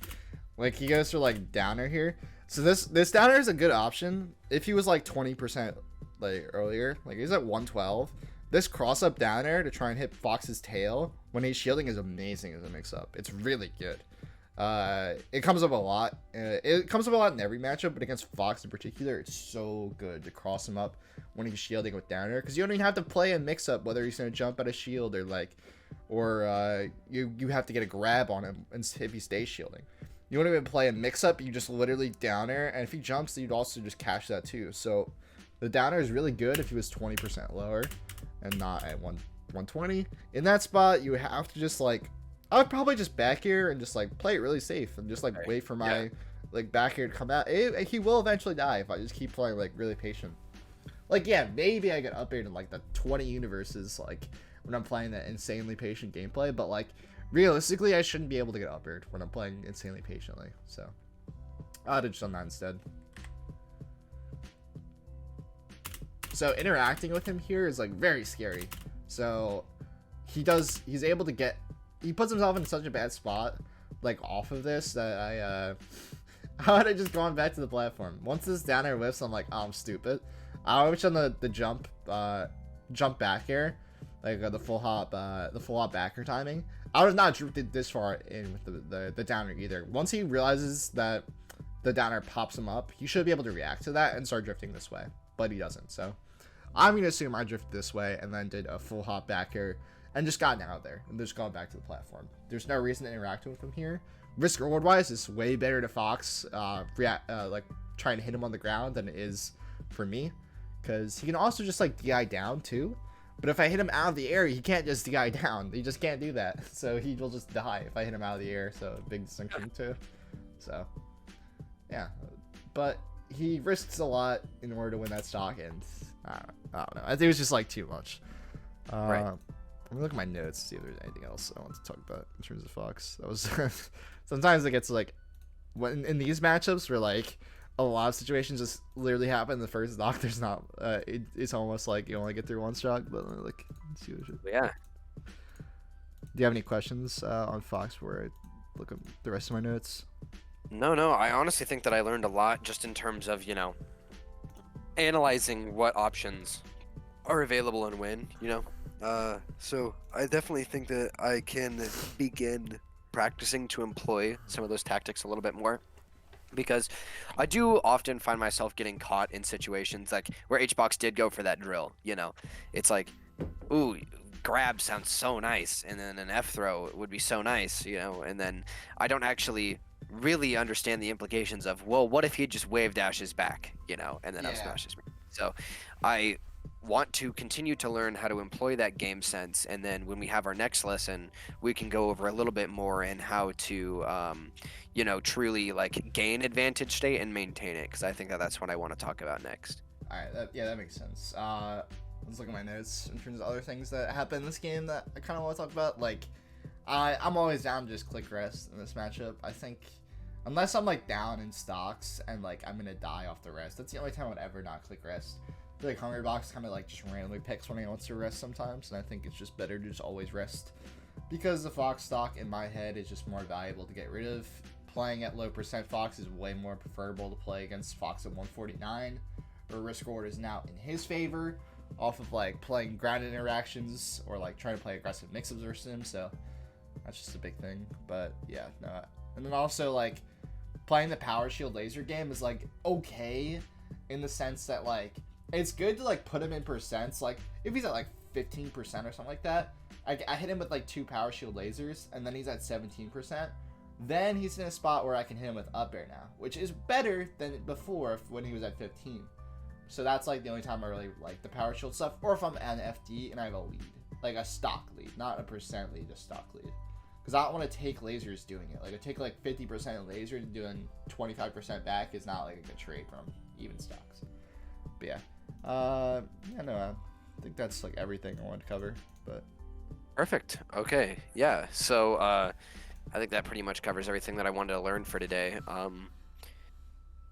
Speaker 2: Like he goes for like downer here. So this downer is a good option if he was like 20% like earlier. Like he's at 112. this cross-up down air to try and hit Fox's tail when he's shielding is amazing as a mix-up. It's really good. It comes up a lot. It comes up a lot in every matchup, but against Fox in particular, it's so good to cross him up when he's shielding with down air, because you don't even have to play a mix-up whether he's going to jump out of shield or like, or you have to get a grab on him and if he stays shielding. You don't even play a mix-up, you just literally down air, and if he jumps, you'd also just catch that too. So the down air is really good if he was 20% lower and not at 120. In that spot, you have to just like, I would probably just back air and just like play it really safe and just like wait for my like back air to come out. He will eventually die if I just keep playing like really patient. Like, yeah, maybe I get up air to like the 20 universes like when I'm playing that insanely patient gameplay, but like realistically I shouldn't be able to get up aired when I'm playing insanely patiently. So I'd have just done that instead. So interacting with him here is like very scary. So he's able to get, he puts himself in such a bad spot like off of this that how had I just gone back to the platform? Once this down air whiffs, I'm like, oh, I'm stupid. I wish on the jump back air, like the full hop back air timing, I was not drifted this far in with the down air either. Once he realizes that the down air pops him up, he should be able to react to that and start drifting this way, but he doesn't. So I'm gonna assume I drifted this way and then did a full hop back air and just gotten out of there and just gone back to the platform. There's no reason to interact with him here. Risk reward wise, it's way better to Fox like trying to hit him on the ground than it is for me, because he can also just like DI down too. But if I hit him out of the air, he can't just DI down. He just can't do that. So he will just die if I hit him out of the air. So big distinction too. So yeah, but he risks a lot in order to win that stock, and I don't know. I think it was just like too much.
Speaker 1: Right.
Speaker 2: I'm gonna look at my notes to see if there's anything else I want to talk about in terms of Fox. That was sometimes it gets like when in these matchups where like a lot of situations just literally happen in the first stock. There's not. It's almost like you only get through one stock. But like, let's see what
Speaker 1: yeah.
Speaker 2: Do you have any questions on Fox before I look at the rest of my notes?
Speaker 1: No. I honestly think that I learned a lot just in terms of, you know, analyzing what options are available and when, you know. So I definitely think that I can begin practicing to employ some of those tactics a little bit more, because I do often find myself getting caught in situations like where HBox did go for that drill. You know, it's like, ooh, grab sounds so nice, and then an F throw would be so nice, you know, and then I don't actually really understand the implications of, well, what if he just wave dashes back, you know, and then F smashes me. So I want to continue to learn how to employ that game sense, and then when we have our next lesson, we can go over a little bit more in how to you know, truly like gain advantage state and maintain it, because I think that that's what I want to talk about next.
Speaker 2: All right, that makes sense. Let's look at my notes in terms of other things that happen in this game that I kind of want to talk about. Like, I'm always down to just click rest in this matchup. I think unless I'm like down in stocks and like I'm gonna die off the rest, that's the only time I would ever not click rest. I feel like Hungrybox kind of like just randomly picks when he wants to rest sometimes, and I think it's just better to just always rest, because the Fox stock in my head is just more valuable to get rid of. Playing at low percent Fox is way more preferable to play against Fox at 149, where risk reward is now in his favor off of like playing grounded interactions or like trying to play aggressive mix-ups versus him. So that's just a big thing. But yeah, no. And then also like playing the power shield laser game is like okay in the sense that like it's good to like put him in percents. Like if he's at like 15% or something like that, I hit him with like 2 power shield lasers and then he's at 17%. Then he's in a spot where I can hit him with up air now, which is better than before when he was at 15. So that's like the only time I really like the power shield stuff, or if I'm an FD and I have a lead, like a stock lead, not a percent lead, a stock lead. Because I don't want to take lasers doing it. Like I take like 50% lasers and doing 25% back is not like a good trade from even stocks. But yeah, I think that's like everything I wanted to cover. But
Speaker 1: Perfect. Okay. Yeah. So I think that pretty much covers everything that I wanted to learn for today.